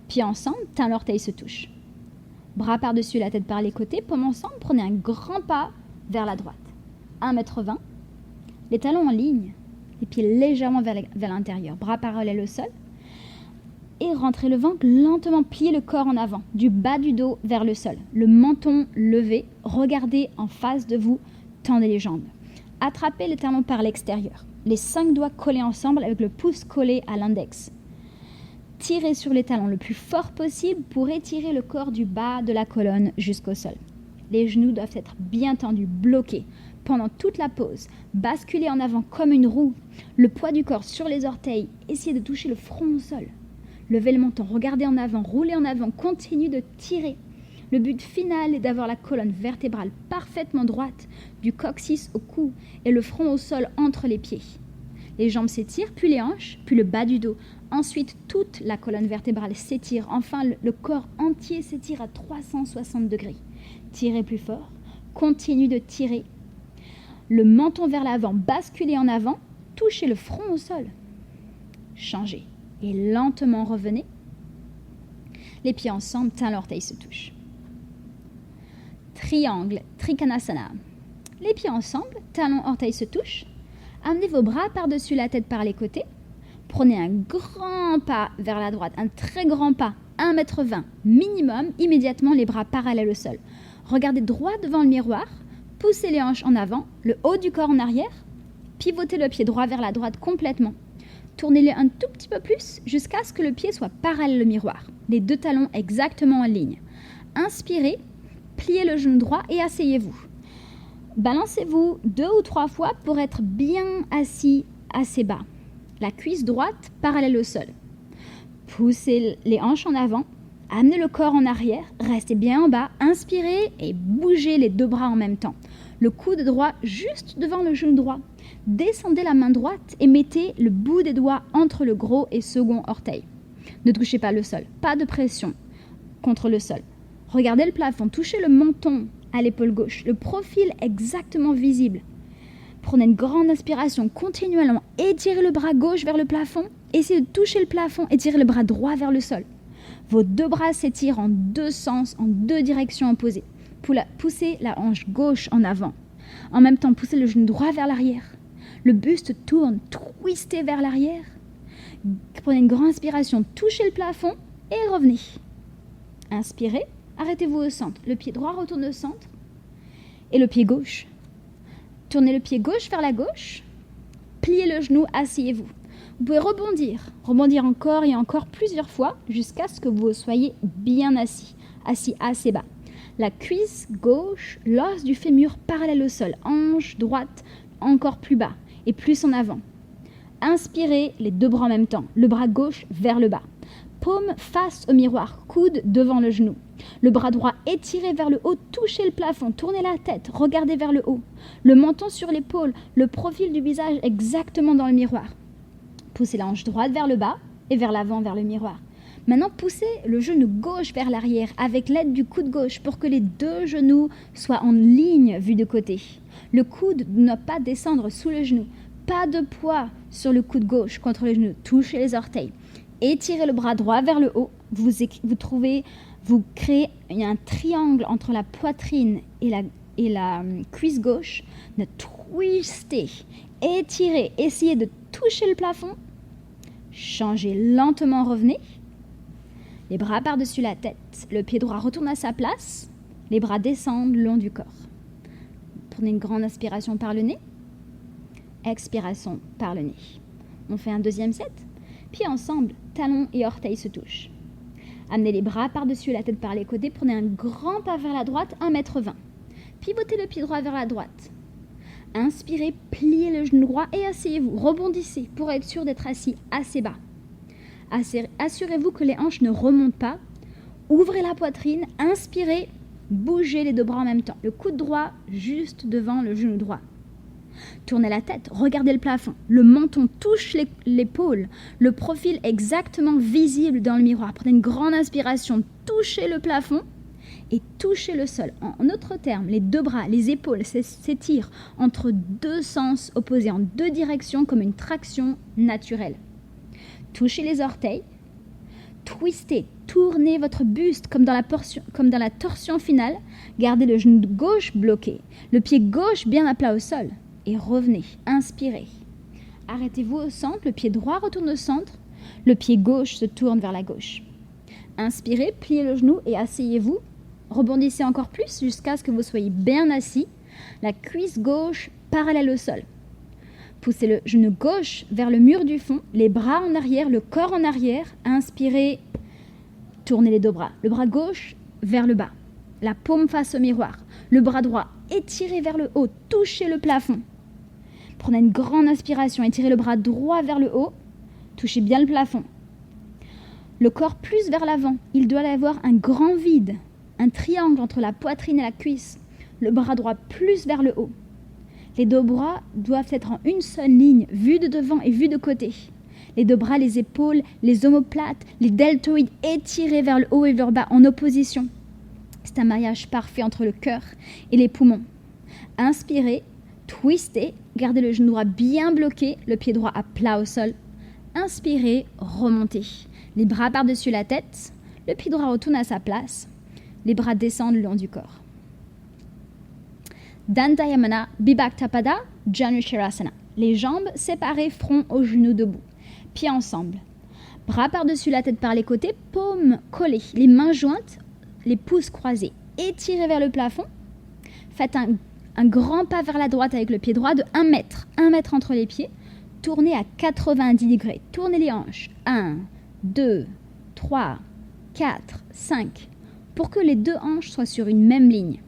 Pieds ensemble, talons l'orteil se touche. Bras par-dessus la tête par les côtés, paumes ensemble, prenez un grand pas vers la droite. 1,20 m. Les talons en ligne, les pieds légèrement vers l'intérieur. Bras parallèles au sol. et rentrez le ventre, lentement pliez le corps en avant, du bas du dos vers le sol. Le menton levé, regardez en face de vous, tendez les jambes. Attrapez les talons par l'extérieur, les 5 doigts collés ensemble avec le pouce collé à l'index. Tirez sur les talons le plus fort possible pour étirer le corps du bas de la colonne jusqu'au sol. Les genoux doivent être bien tendus, bloqués. Pendant toute la pause, basculez en avant comme une roue, le poids du corps sur les orteils, essayez de toucher le front au sol. Levez le menton, regardez en avant, roulez en avant, continuez de tirer. Le but final est d'avoir la colonne vertébrale parfaitement droite, du coccyx au cou et le front au sol entre les pieds. Les jambes s'étirent, puis les hanches, puis le bas du dos. Ensuite, toute la colonne vertébrale s'étire. Enfin, le corps entier s'étire à 360 degrés. Tirez plus fort, continuez de tirer. Le menton vers l'avant, basculez en avant, touchez le front au sol. Changez. Et lentement revenez. Les pieds ensemble, talons orteils se touchent. Triangle, Trikonasana. Les pieds ensemble, talons orteils se touchent. Amenez vos bras par-dessus la tête par les côtés. Prenez un grand pas vers la droite, un très grand pas, 1,20 m minimum, immédiatement les bras parallèles au sol. Regardez droit devant le miroir, poussez les hanches en avant, le haut du corps en arrière, pivotez le pied droit vers la droite complètement. Tournez-le un tout petit peu plus jusqu'à ce que le pied soit parallèle au miroir, les 2 talons exactement en ligne. Inspirez, pliez le genou droit et asseyez-vous. Balancez-vous 2 ou 3 fois pour être bien assis assez bas. La cuisse droite parallèle au sol. Poussez les hanches en avant, amenez le corps en arrière, restez bien en bas, inspirez et bougez les 2 bras en même temps. Le coude droit juste devant le genou droit. Descendez la main droite et mettez le bout des doigts entre le gros et second orteil. Ne touchez pas le sol, pas de pression contre le sol. Regardez le plafond, touchez le menton à l'épaule gauche, le profil exactement visible. Prenez une grande inspiration, continuellement étirez le bras gauche vers le plafond, essayez de toucher le plafond, étirez le bras droit vers le sol. Vos 2 bras s'étirent en 2 sens, en 2 directions opposées. Poussez la hanche gauche en avant. En même temps, poussez le genou droit vers l'arrière. Le buste tourne, twistez vers l'arrière. Prenez une grande inspiration, touchez le plafond et revenez. Inspirez, arrêtez-vous au centre. Le pied droit retourne au centre et le pied gauche. Tournez le pied gauche vers la gauche. Pliez le genou, asseyez-vous. Vous pouvez rebondir encore et encore plusieurs fois jusqu'à ce que vous soyez bien assis assez bas. La cuisse gauche, l'os du fémur parallèle au sol, hanche droite encore plus bas et plus en avant. Inspirez les 2 bras en même temps, le bras gauche vers le bas. Paume face au miroir, coude devant le genou. Le bras droit étiré vers le haut, touchez le plafond, tournez la tête, regardez vers le haut. Le menton sur l'épaule, le profil du visage exactement dans le miroir. Poussez la hanche droite vers le bas et vers l'avant vers le miroir. Maintenant, poussez le genou gauche vers l'arrière avec l'aide du coude gauche pour que les 2 genoux soient en ligne vus de côté. Le coude ne doit pas descendre sous le genou. Pas de poids sur le coude gauche contre le genou. Touchez les orteils. Étirez le bras droit vers le haut. Vous créez un triangle entre la poitrine et la cuisse gauche. Twistez, étirez, essayez de toucher le plafond. Changez lentement, revenez. Les bras par-dessus la tête. Le pied droit retourne à sa place. Les bras descendent le long du corps. Prenez une grande inspiration par le nez. Expiration par le nez. On fait un 2e set. Pieds ensemble, talons et orteils se touchent. Amenez les bras par-dessus la tête par les côtés. Prenez un grand pas vers la droite, 1,20 m. Pivotez le pied droit vers la droite. Inspirez, pliez le genou droit et asseyez-vous. Rebondissez pour être sûr d'être assis assez bas. Assurez-vous que les hanches ne remontent pas. Ouvrez la poitrine, inspirez, bougez les 2 bras en même temps. Le coude droit juste devant le genou droit. Tournez la tête, regardez le plafond. Le menton touche l'épaule. Le profil exactement visible dans le miroir. Prenez une grande inspiration, touchez le plafond et touchez le sol. En autres termes, les 2 bras, les épaules s'étirent entre 2 sens opposés, en 2 directions comme une traction naturelle. Touchez les orteils, twistez, tournez votre buste comme dans la torsion finale. Gardez le genou gauche bloqué, le pied gauche bien à plat au sol. Et revenez, inspirez. Arrêtez-vous au centre, le pied droit retourne au centre. Le pied gauche se tourne vers la gauche. Inspirez, pliez le genou et asseyez-vous. Rebondissez encore plus jusqu'à ce que vous soyez bien assis. La cuisse gauche parallèle au sol. Poussez le genou gauche vers le mur du fond, les bras en arrière, le corps en arrière. Inspirez, tournez les deux bras. Le bras gauche vers le bas, la paume face au miroir. Le bras droit étiré vers le haut, touchez le plafond. Prenez une grande inspiration, étirez le bras droit vers le haut, touchez bien le plafond. Le corps plus vers l'avant, il doit y avoir un grand vide, un triangle entre la poitrine et la cuisse. Le bras droit plus vers le haut. Les deux bras doivent être en une seule ligne, vue de devant et vue de côté. Les deux bras, les épaules, les omoplates, les deltoïdes étirés vers le haut et vers le bas en opposition. C'est un mariage parfait entre le cœur et les poumons. Inspirez, twistez, gardez le genou droit bien bloqué, le pied droit à plat au sol. Inspirez, remontez. Les bras par-dessus la tête, le pied droit retourne à sa place. Les bras descendent le long du corps. Dantayamana, Bibhaktapada, Janushirasana. Les jambes séparées, front aux genoux debout. Pieds ensemble. Bras par-dessus la tête par les côtés, paumes collées. Les mains jointes, les pouces croisés. Étirez vers le plafond. Faites un grand pas vers la droite avec le pied droit de 1 mètre. 1 mètre entre les pieds. Tournez à 90 degrés. Tournez les hanches. 1, 2, 3, 4, 5. Pour que les deux hanches soient sur une même ligne.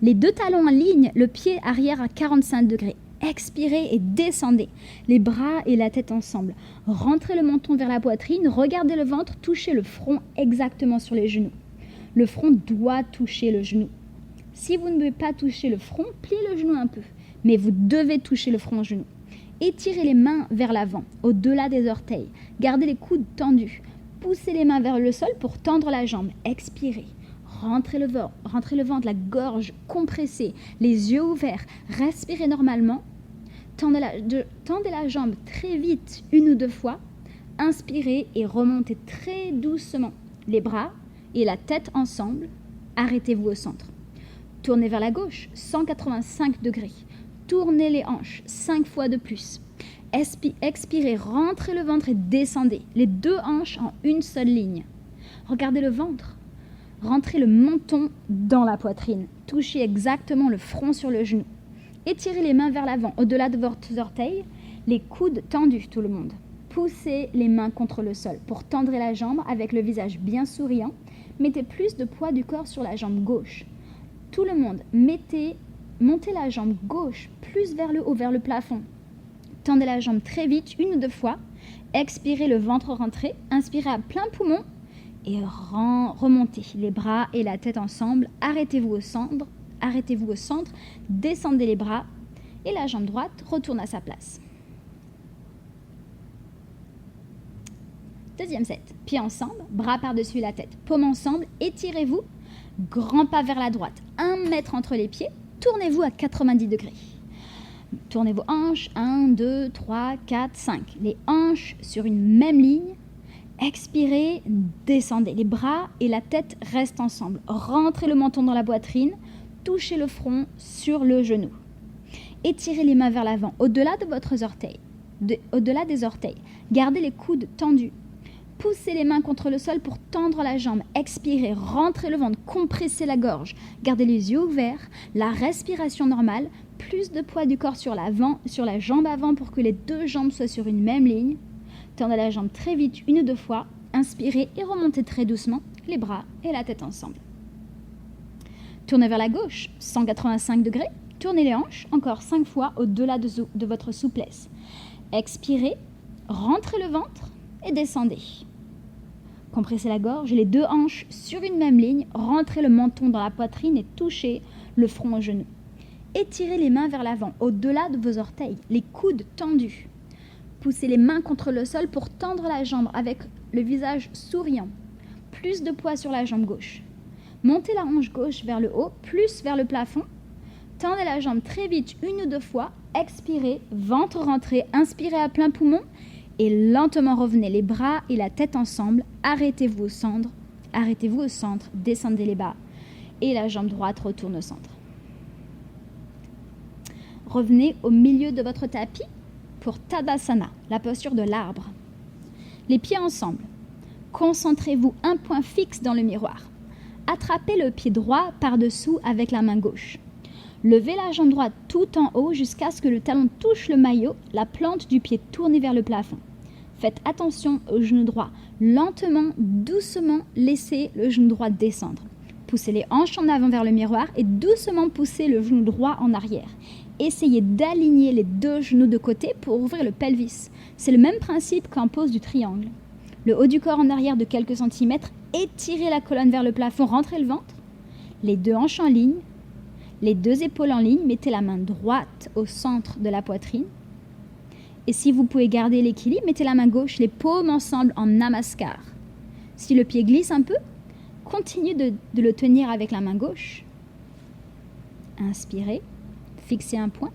Les deux talons en ligne, le pied arrière à 45 degrés. Expirez et descendez. Les bras et la tête ensemble. Rentrez le menton vers la poitrine. Regardez le ventre. Touchez le front exactement sur les genoux. Le front doit toucher le genou. Si vous ne pouvez pas toucher le front, pliez le genou un peu. Mais vous devez toucher le front au genou. Étirez les mains vers l'avant, au-delà des orteils. Gardez les coudes tendus. Poussez les mains vers le sol pour tendre la jambe. Expirez. Rentrez le ventre, la gorge compressée, les yeux ouverts. Respirez normalement. Tendez la jambe très vite, 1 ou 2 fois. Inspirez et remontez très doucement les bras et la tête ensemble. Arrêtez-vous au centre. Tournez vers la gauche, 185 degrés. Tournez les hanches 5 fois de plus. Expirez, rentrez le ventre et descendez. Les deux hanches en une seule ligne. Regardez le ventre. Rentrez le menton dans la poitrine. Touchez exactement le front sur le genou. Étirez les mains vers l'avant, au-delà de vos orteils. Les coudes tendus, tout le monde. Poussez les mains contre le sol pour tendre la jambe avec le visage bien souriant. Mettez plus de poids du corps sur la jambe gauche. Tout le monde, montez la jambe gauche plus vers le haut, vers le plafond. Tendez la jambe très vite, 1 ou 2 fois. Expirez, le ventre rentré. Inspirez à plein poumon. Et remontez les bras et la tête ensemble. Arrêtez-vous au centre. Descendez les bras. Et la jambe droite retourne à sa place. Deuxième set. Pieds ensemble, bras par-dessus la tête. Paumes ensemble, étirez-vous. Grand pas vers la droite. 1 mètre entre les pieds. Tournez-vous à 90 degrés. Tournez vos hanches. 1, 2, 3, 4, 5. Les hanches sur une même ligne. Expirez, descendez. Les bras et la tête restent ensemble. Rentrez le menton dans la poitrine. Touchez le front sur le genou. Étirez les mains vers l'avant, au-delà de votre orteil. Au-delà des orteils. Gardez les coudes tendus. Poussez les mains contre le sol pour tendre la jambe. Expirez, rentrez le ventre, compressez la gorge. Gardez les yeux ouverts. La respiration normale. Plus de poids du corps sur la jambe avant pour que les deux jambes soient sur une même ligne. Tendez la jambe très vite, 1 ou 2 fois. Inspirez et remontez très doucement les bras et la tête ensemble. Tournez vers la gauche, 185 degrés. Tournez les hanches, encore 5 fois au-delà de votre souplesse. Expirez, rentrez le ventre et descendez. Compressez la gorge et les deux hanches sur une même ligne. Rentrez le menton dans la poitrine et touchez le front au genou. Étirez les mains vers l'avant, au-delà de vos orteils, les coudes tendus. Poussez les mains contre le sol pour tendre la jambe avec le visage souriant. Plus de poids sur la jambe gauche. Montez la hanche gauche vers le haut, plus vers le plafond. Tendez la jambe très vite, 1 ou 2 fois. Expirez, ventre rentré, inspirez à plein poumon. Et lentement revenez les bras et la tête ensemble. Arrêtez-vous au centre, descendez les bas. Et la jambe droite retourne au centre. Revenez au milieu de votre tapis pour Tadasana, la posture de l'arbre. Les pieds ensemble. Concentrez-vous un point fixe dans le miroir. Attrapez le pied droit par-dessous avec la main gauche. Levez la jambe droite tout en haut jusqu'à ce que le talon touche le maillot, la plante du pied tournée vers le plafond. Faites attention au genou droit. Lentement, doucement, laissez le genou droit descendre. Poussez les hanches en avant vers le miroir et doucement poussez le genou droit en arrière. Essayez d'aligner les deux genoux de côté pour ouvrir le pelvis. C'est le même principe qu'en pose du triangle. Le haut du corps en arrière de quelques centimètres, étirez la colonne vers le plafond, rentrez le ventre. Les deux hanches en ligne, les deux épaules en ligne, mettez la main droite au centre de la poitrine. Et si vous pouvez garder l'équilibre, mettez la main gauche, les paumes ensemble en namaskar. Si le pied glisse un peu, continuez de le tenir avec la main gauche. Inspirez, fixez un point.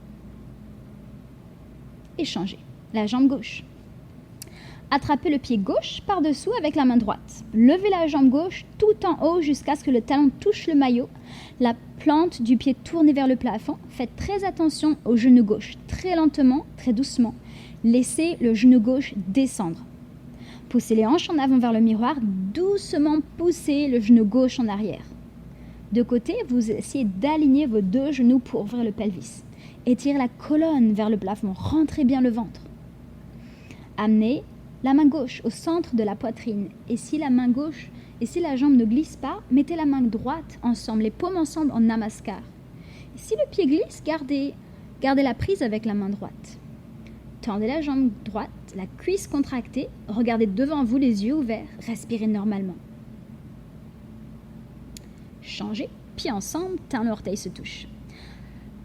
Et changez. La jambe gauche. Attrapez le pied gauche par-dessous avec la main droite. Levez la jambe gauche tout en haut jusqu'à ce que le talon touche le maillot. La plante du pied tournée vers le plafond. Faites très attention au genou gauche. Très lentement, très doucement. Laissez le genou gauche descendre. Poussez les hanches en avant vers le miroir. Doucement poussez le genou gauche en arrière. De côté, vous essayez d'aligner vos deux genoux pour ouvrir le pelvis. Étirez la colonne vers le plafond. Rentrez bien le ventre. Amenez la main gauche au centre de la poitrine. Et si la jambe ne glisse pas, mettez la main droite ensemble, les paumes ensemble en namaskar. Et si le pied glisse, gardez la prise avec la main droite. Tendez la jambe droite, la cuisse contractée, regardez devant vous les yeux ouverts, respirez normalement. Changez, pieds ensemble, talons orteils se touchent.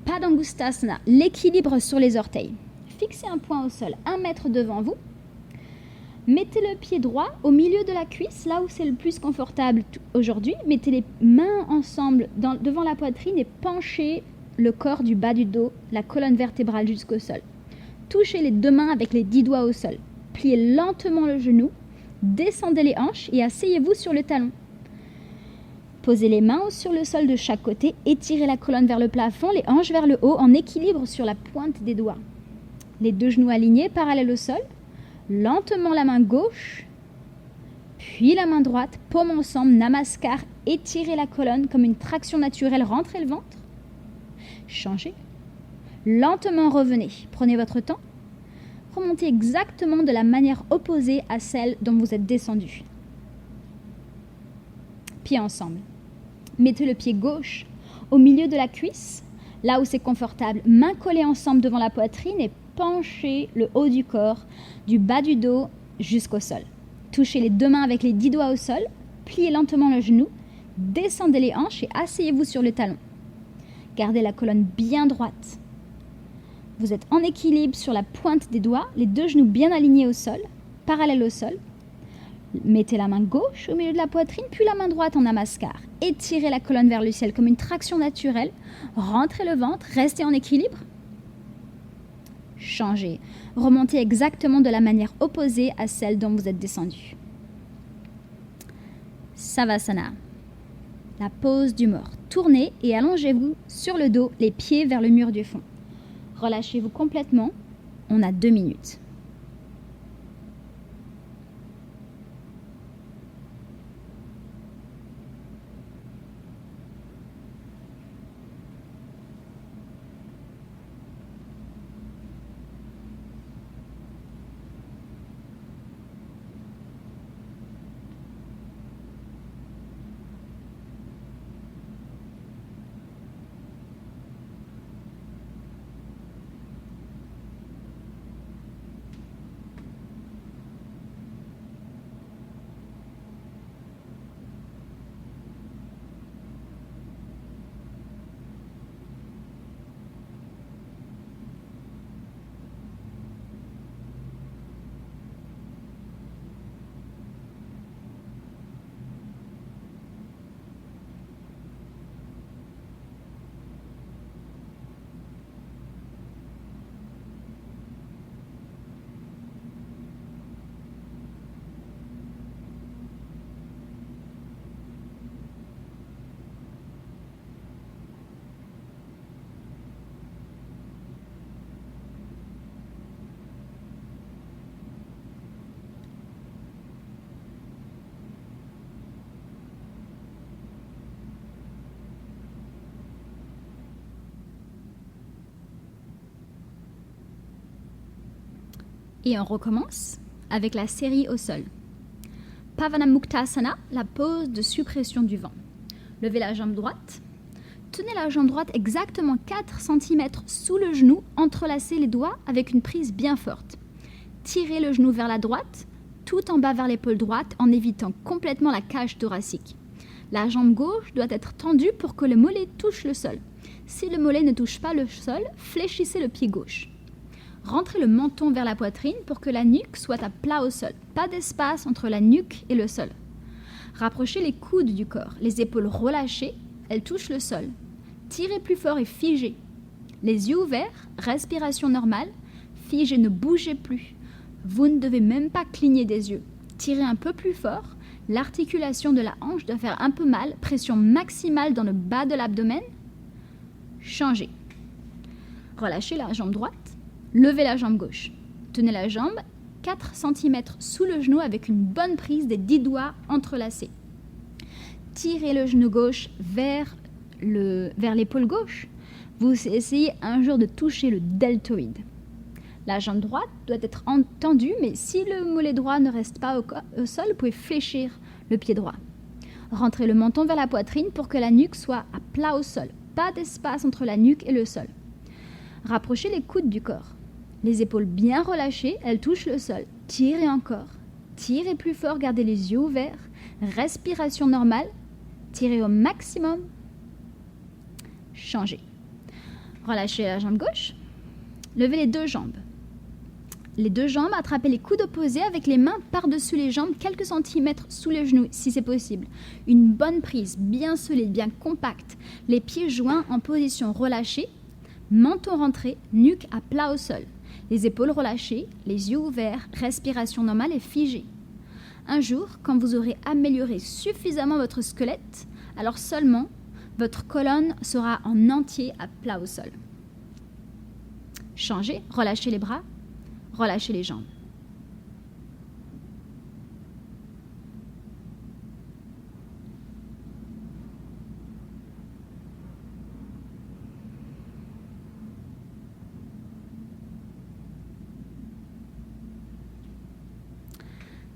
Padangusthasana, l'équilibre sur les orteils. Fixez un point au sol, 1 mètre devant vous. Mettez le pied droit au milieu de la cuisse, là où c'est le plus confortable aujourd'hui. Mettez les mains ensemble devant la poitrine et penchez le corps du bas du dos, la colonne vertébrale jusqu'au sol. Touchez les deux mains avec les 10 doigts au sol. Pliez lentement le genou, descendez les hanches et asseyez-vous sur le talon. Posez les mains sur le sol de chaque côté, étirez la colonne vers le plafond, les hanches vers le haut en équilibre sur la pointe des doigts. Les deux genoux alignés parallèles au sol. Lentement la main gauche, puis la main droite, paumes ensemble, namaskar, étirez la colonne comme une traction naturelle, rentrez le ventre. Changez. Lentement revenez, prenez votre temps. Remontez exactement de la manière opposée à celle dont vous êtes descendu. Pieds ensemble. Mettez le pied gauche au milieu de la cuisse, là où c'est confortable. Mains collées ensemble devant la poitrine et penchez le haut du corps, du bas du dos jusqu'au sol. Touchez les deux mains avec les 10 doigts au sol, pliez lentement le genou, descendez les hanches et asseyez-vous sur le talon. Gardez la colonne bien droite. Vous êtes en équilibre sur la pointe des doigts, les deux genoux bien alignés au sol, parallèles au sol. Mettez la main gauche au milieu de la poitrine, puis la main droite en namaskar. Étirez la colonne vers le ciel comme une traction naturelle. Rentrez le ventre, restez en équilibre. Changez. Remontez exactement de la manière opposée à celle dont vous êtes descendu. Savasana. La pose du mort. Tournez et allongez-vous sur le dos, les pieds vers le mur du fond. Relâchez-vous complètement. On a 2 minutes. Et on recommence avec la série au sol. Pavanamuktasana, la pose de suppression du vent. Levez la jambe droite. Tenez la jambe droite exactement 4 cm sous le genou, entrelacez les doigts avec une prise bien forte. Tirez le genou vers la droite, tout en bas vers l'épaule droite en évitant complètement la cage thoracique. La jambe gauche doit être tendue pour que le mollet touche le sol. Si le mollet ne touche pas le sol, fléchissez le pied gauche. Rentrez le menton vers la poitrine pour que la nuque soit à plat au sol. Pas d'espace entre la nuque et le sol. Rapprochez les coudes du corps, les épaules relâchées, elles touchent le sol. Tirez plus fort et figez. Les yeux ouverts, respiration normale, figez, ne bougez plus. Vous ne devez même pas cligner des yeux. Tirez un peu plus fort. L'articulation de la hanche doit faire un peu mal. Pression maximale dans le bas de l'abdomen. Changez. Relâchez la jambe droite. Levez la jambe gauche. Tenez la jambe 4 cm sous le genou avec une bonne prise des 10 doigts entrelacés. Tirez le genou gauche vers l'épaule gauche. Vous essayez un jour de toucher le deltoïde. La jambe droite doit être tendue, mais si le mollet droit ne reste pas au sol, vous pouvez fléchir le pied droit. Rentrez le menton vers la poitrine pour que la nuque soit à plat au sol. Pas d'espace entre la nuque et le sol. Rapprochez les coudes du corps. Les épaules bien relâchées, elles touchent le sol. Tirez encore. Tirez plus fort, gardez les yeux ouverts. Respiration normale. Tirez au maximum. Changez. Relâchez la jambe gauche. Levez les deux jambes. Les deux jambes, attrapez les coudes opposés avec les mains par-dessus les jambes, quelques centimètres sous les genoux si c'est possible. Une bonne prise, bien solide, bien compacte. Les pieds joints en position relâchée. Menton rentré, nuque à plat au sol. Les épaules relâchées, les yeux ouverts, respiration normale et figée. Un jour, quand vous aurez amélioré suffisamment votre squelette, alors seulement votre colonne sera en entier à plat au sol. Changez, relâchez les bras, relâchez les jambes.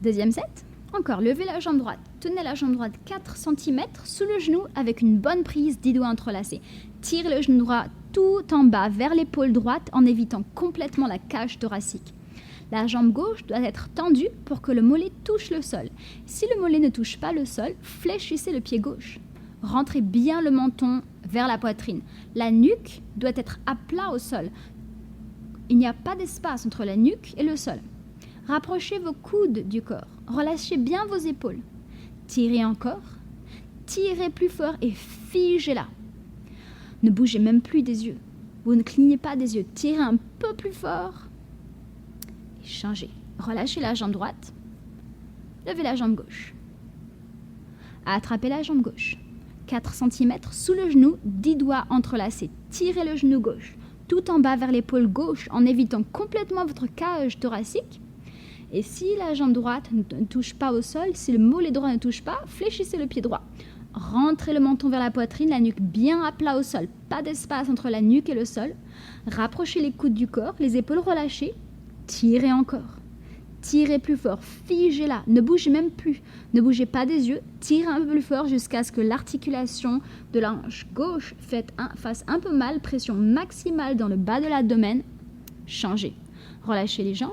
Deuxième set. Encore, levez la jambe droite. Tenez la jambe droite 4 cm sous le genou avec une bonne prise, 10 doigts entrelacés. Tirez le genou droit tout en bas vers l'épaule droite en évitant complètement la cage thoracique. La jambe gauche doit être tendue pour que le mollet touche le sol. Si le mollet ne touche pas le sol, fléchissez le pied gauche. Rentrez bien le menton vers la poitrine. La nuque doit être à plat au sol. Il n'y a pas d'espace entre la nuque et le sol. Rapprochez vos coudes du corps. Relâchez bien vos épaules. Tirez encore. Tirez plus fort et figez-la. Ne bougez même plus des yeux. Vous ne clignez pas des yeux. Tirez un peu plus fort. Et changez. Relâchez la jambe droite. Levez la jambe gauche. Attrapez la jambe gauche. 4 cm sous le genou, 10 doigts entrelacés. Tirez le genou gauche tout en bas vers l'épaule gauche en évitant complètement votre cage thoracique. Et si la jambe droite ne touche pas au sol, si le mollet droit ne touche pas, fléchissez le pied droit. Rentrez le menton vers la poitrine, la nuque bien à plat au sol. Pas d'espace entre la nuque et le sol. Rapprochez les coudes du corps, les épaules relâchées. Tirez encore. Tirez plus fort, figez-la. Ne bougez même plus. Ne bougez pas des yeux. Tirez un peu plus fort jusqu'à ce que l'articulation de la hanche gauche fasse un peu mal. Pression maximale dans le bas de l'abdomen. Changez. Relâchez les jambes.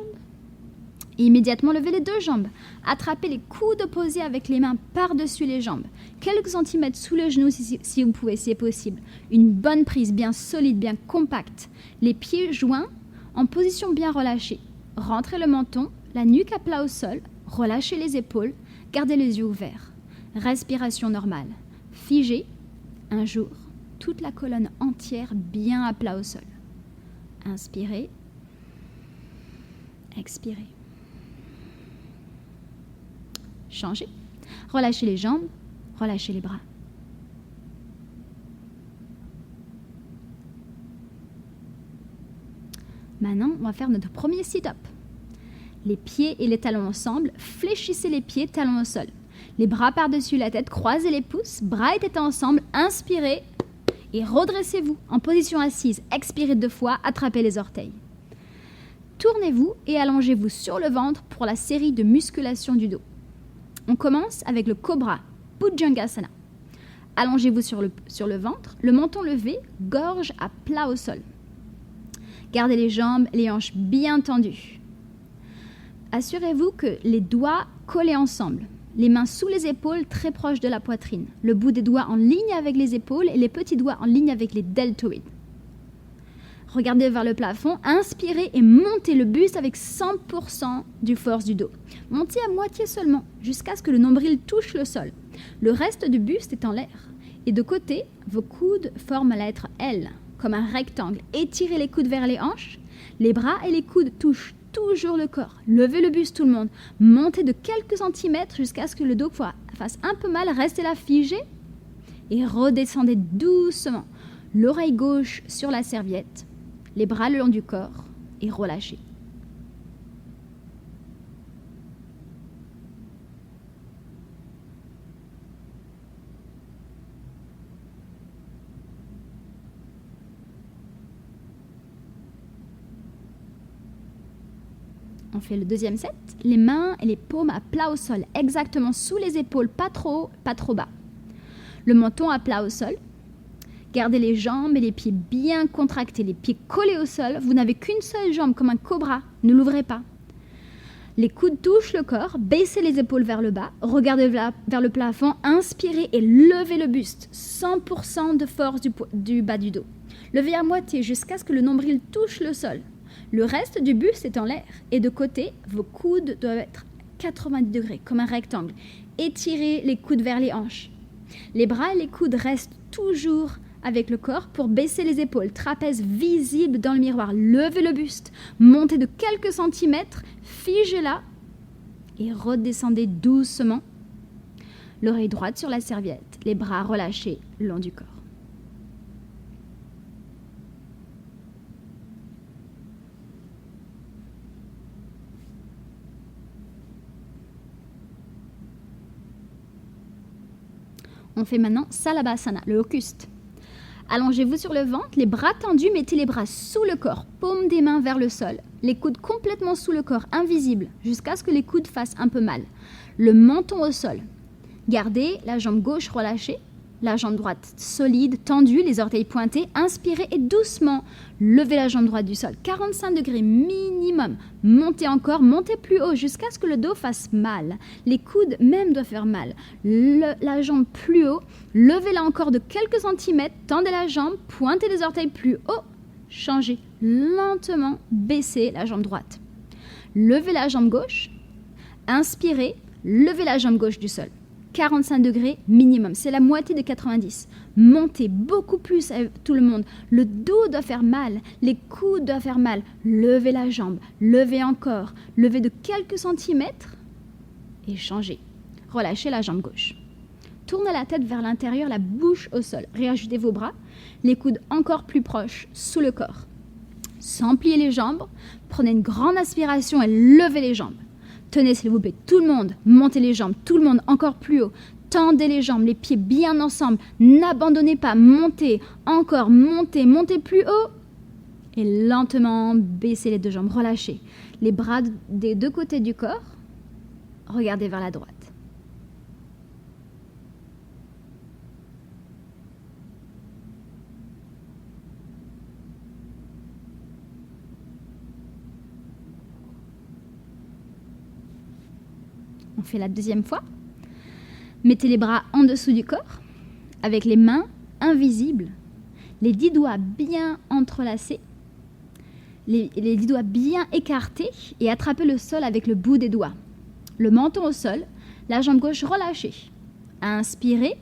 Immédiatement, levez les deux jambes. Attrapez les coudes opposés avec les mains par-dessus les jambes. Quelques centimètres sous le genou si vous pouvez, si c'est possible. Une bonne prise, bien solide, bien compacte. Les pieds joints en position bien relâchée. Rentrez le menton, la nuque à plat au sol. Relâchez les épaules. Gardez les yeux ouverts. Respiration normale. Figez. Un jour, toute la colonne entière bien à plat au sol. Inspirez. Expirez. Changez. Relâchez les jambes, relâchez les bras. Maintenant, on va faire notre premier sit-up. Les pieds et les talons ensemble, fléchissez les pieds, talons au sol. Les bras par-dessus la tête, croisez les pouces, bras et tête ensemble, inspirez et redressez-vous en position assise. Expirez 2 fois, attrapez les orteils. Tournez-vous et allongez-vous sur le ventre pour la série de musculation du dos. On commence avec le Cobra, Bhujangasana. Allongez-vous sur le ventre, le menton levé, gorge à plat au sol. Gardez les jambes et les hanches bien tendues. Assurez-vous que les doigts collés ensemble, les mains sous les épaules très proches de la poitrine, le bout des doigts en ligne avec les épaules et les petits doigts en ligne avec les deltoïdes. Regardez vers le plafond, inspirez et montez le buste avec 100% du force du dos. Montez à moitié seulement, jusqu'à ce que le nombril touche le sol. Le reste du buste est en l'air. Et de côté, vos coudes forment la lettre L, comme un rectangle. Étirez les coudes vers les hanches. Les bras et les coudes touchent toujours le corps. Levez le buste tout le monde. Montez de quelques centimètres jusqu'à ce que le dos fasse un peu mal. Restez là figé. Et redescendez doucement. L'oreille gauche sur la serviette. Les bras le long du corps et relâchez. On fait le deuxième set. Les mains et les paumes à plat au sol, exactement sous les épaules, pas trop haut, pas trop bas. Le menton à plat au sol. Gardez les jambes et les pieds bien contractés, les pieds collés au sol. Vous n'avez qu'une seule jambe comme un cobra, ne l'ouvrez pas. Les coudes touchent le corps, baissez les épaules vers le bas, regardez vers le plafond, inspirez et levez le buste, 100% de force du bas du dos. Levez à moitié jusqu'à ce que le nombril touche le sol. Le reste du buste est en l'air et de côté, vos coudes doivent être 90 degrés, comme un rectangle. Étirez les coudes vers les hanches. Les bras et les coudes restent toujours avec le corps pour baisser les épaules, trapèze visible dans le miroir. Levez le buste, montez de quelques centimètres, figez là et redescendez doucement. L'oreille droite sur la serviette, les bras relâchés le long du corps. On fait maintenant Salabhasana, le locuste. Allongez-vous sur le ventre, les bras tendus, mettez les bras sous le corps, paume des mains vers le sol, les coudes complètement sous le corps, invisibles, jusqu'à ce que les coudes fassent un peu mal. Le menton au sol. Gardez la jambe gauche relâchée, la jambe droite solide, tendue, les orteils pointés. Inspirez et doucement, levez la jambe droite du sol. 45 degrés minimum. Montez encore, montez plus haut jusqu'à ce que le dos fasse mal. Les coudes même doivent faire mal. La jambe plus haut. Levez-la encore de quelques centimètres. Tendez la jambe, pointez les orteils plus haut. Changez lentement, baissez la jambe droite. Levez la jambe gauche. Inspirez, levez la jambe gauche du sol. 45 degrés minimum, c'est la moitié de 90. Montez beaucoup plus tout le monde. Le dos doit faire mal, les coudes doivent faire mal. Levez la jambe, levez encore, levez de quelques centimètres et changez. Relâchez la jambe gauche. Tournez la tête vers l'intérieur, la bouche au sol. Réajoutez vos bras, les coudes encore plus proches sous le corps. Sans plier les jambes, prenez une grande aspiration et levez les jambes. Tenez s'il vous plaît, tout le monde, montez les jambes, tout le monde encore plus haut. Tendez les jambes, les pieds bien ensemble, n'abandonnez pas, montez, encore, montez, montez plus haut. Et lentement, baissez les deux jambes, relâchez. Les bras des deux côtés du corps, regardez vers la droite. On fait la deuxième fois. Mettez les bras en dessous du corps, avec les mains invisibles, les 10 doigts bien entrelacés, les 10 doigts bien écartés et attrapez le sol avec le bout des doigts. Le menton au sol, la jambe gauche relâchée. Inspirez,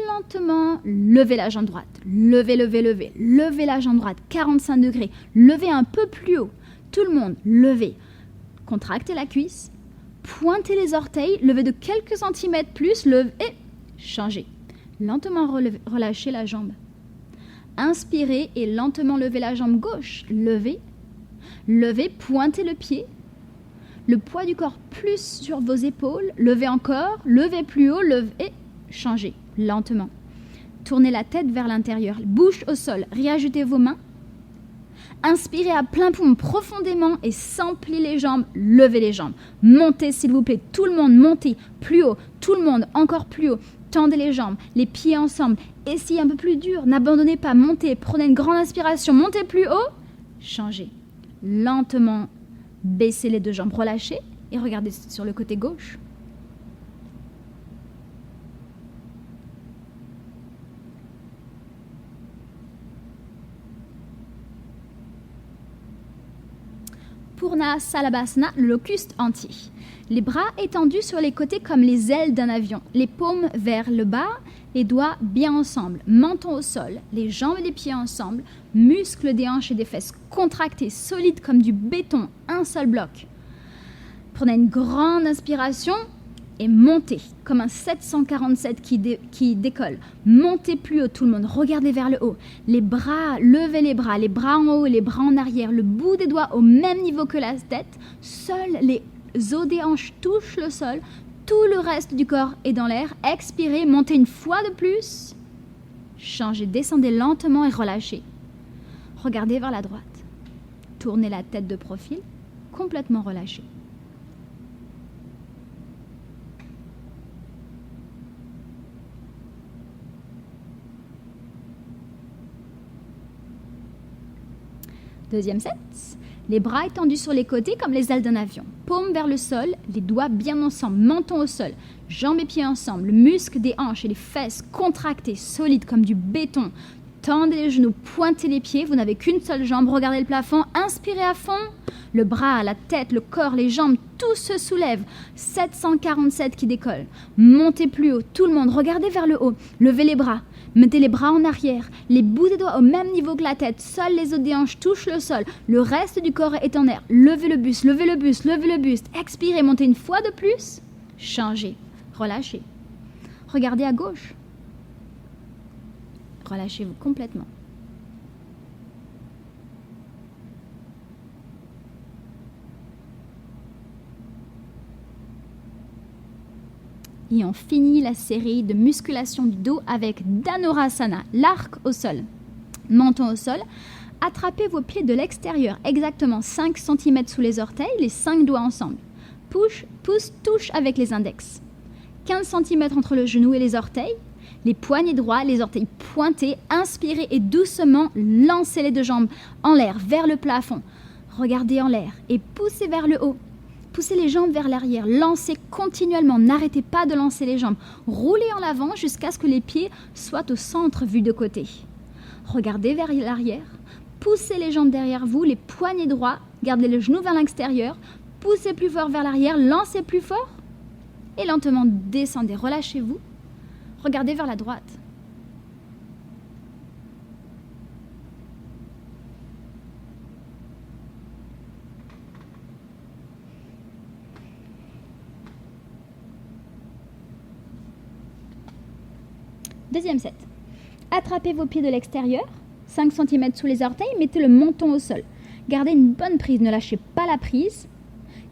lentement, levez la jambe droite. Levez, levez, levez. Levez la jambe droite, 45 degrés. Levez un peu plus haut. Tout le monde, levez. Contractez la cuisse. Pointez les orteils, levez de quelques centimètres plus, levez et changez. Lentement relâchez la jambe. Inspirez et lentement levez la jambe gauche. Levez, levez, pointez le pied. Le poids du corps plus sur vos épaules. Levez encore, levez plus haut, levez et changez lentement. Tournez la tête vers l'intérieur, bouche au sol, réajoutez vos mains. Inspirez à plein poumon profondément et sans plier les jambes, levez les jambes. Montez s'il vous plaît, tout le monde, montez plus haut, tout le monde, encore plus haut. Tendez les jambes, les pieds ensemble. Essayez un peu plus dur, n'abandonnez pas, montez, prenez une grande inspiration, montez plus haut. Changez. Lentement, baissez les deux jambes, relâchez et regardez sur le côté gauche. Purna Salabhasana, le locuste entier. Les bras étendus sur les côtés comme les ailes d'un avion, les paumes vers le bas, les doigts bien ensemble, menton au sol, les jambes et les pieds ensemble, muscles des hanches et des fesses contractés, solides comme du béton, un seul bloc. Prenez une grande inspiration et montez comme un 747 qui décolle. Montez plus haut tout le monde, regardez vers le haut. Les bras, levez les bras en haut et les bras en arrière, le bout des doigts au même niveau que la tête. Seuls les os des hanches touchent le sol, tout le reste du corps est dans l'air. Expirez, montez une fois de plus. Changez, descendez lentement et relâchez. Regardez vers la droite. Tournez la tête de profil, complètement relâchée. Deuxième set, les bras étendus sur les côtés comme les ailes d'un avion. Paumes vers le sol, les doigts bien ensemble, menton au sol, jambes et pieds ensemble, le muscle des hanches et les fesses contractés, solides comme du béton. Tendez les genoux, pointez les pieds, vous n'avez qu'une seule jambe, regardez le plafond, inspirez à fond. Le bras, la tête, le corps, les jambes, tout se soulève. 747 qui décolle. Montez plus haut, tout le monde, regardez vers le haut, levez les bras. Mettez les bras en arrière, les bouts des doigts au même niveau que la tête, seuls les os des hanches touchent le sol, le reste du corps est en air. Levez le buste, levez le buste, levez le buste, expirez, montez une fois de plus, changez, relâchez. Regardez à gauche, relâchez-vous complètement. Et on finit la série de musculation du dos avec Dhanurasana, l'arc au sol. Menton au sol, attrapez vos pieds de l'extérieur, exactement 5 cm sous les orteils, les 5 doigts ensemble. Pouce, touche avec les index. 15 cm entre le genou et les orteils, les poignets droits, les orteils pointés, inspirez et doucement lancez les deux jambes en l'air, vers le plafond. Regardez en l'air et poussez vers le haut. Poussez les jambes vers l'arrière, lancez continuellement, n'arrêtez pas de lancer les jambes. Roulez en avant jusqu'à ce que les pieds soient au centre vus de côté. Regardez vers l'arrière, poussez les jambes derrière vous, les poignets droits, gardez les genoux vers l'extérieur, poussez plus fort vers l'arrière, lancez plus fort et lentement descendez, relâchez-vous. Regardez vers la droite. Deuxième set. Attrapez vos pieds de l'extérieur, 5 cm sous les orteils, mettez le menton au sol. Gardez une bonne prise, ne lâchez pas la prise.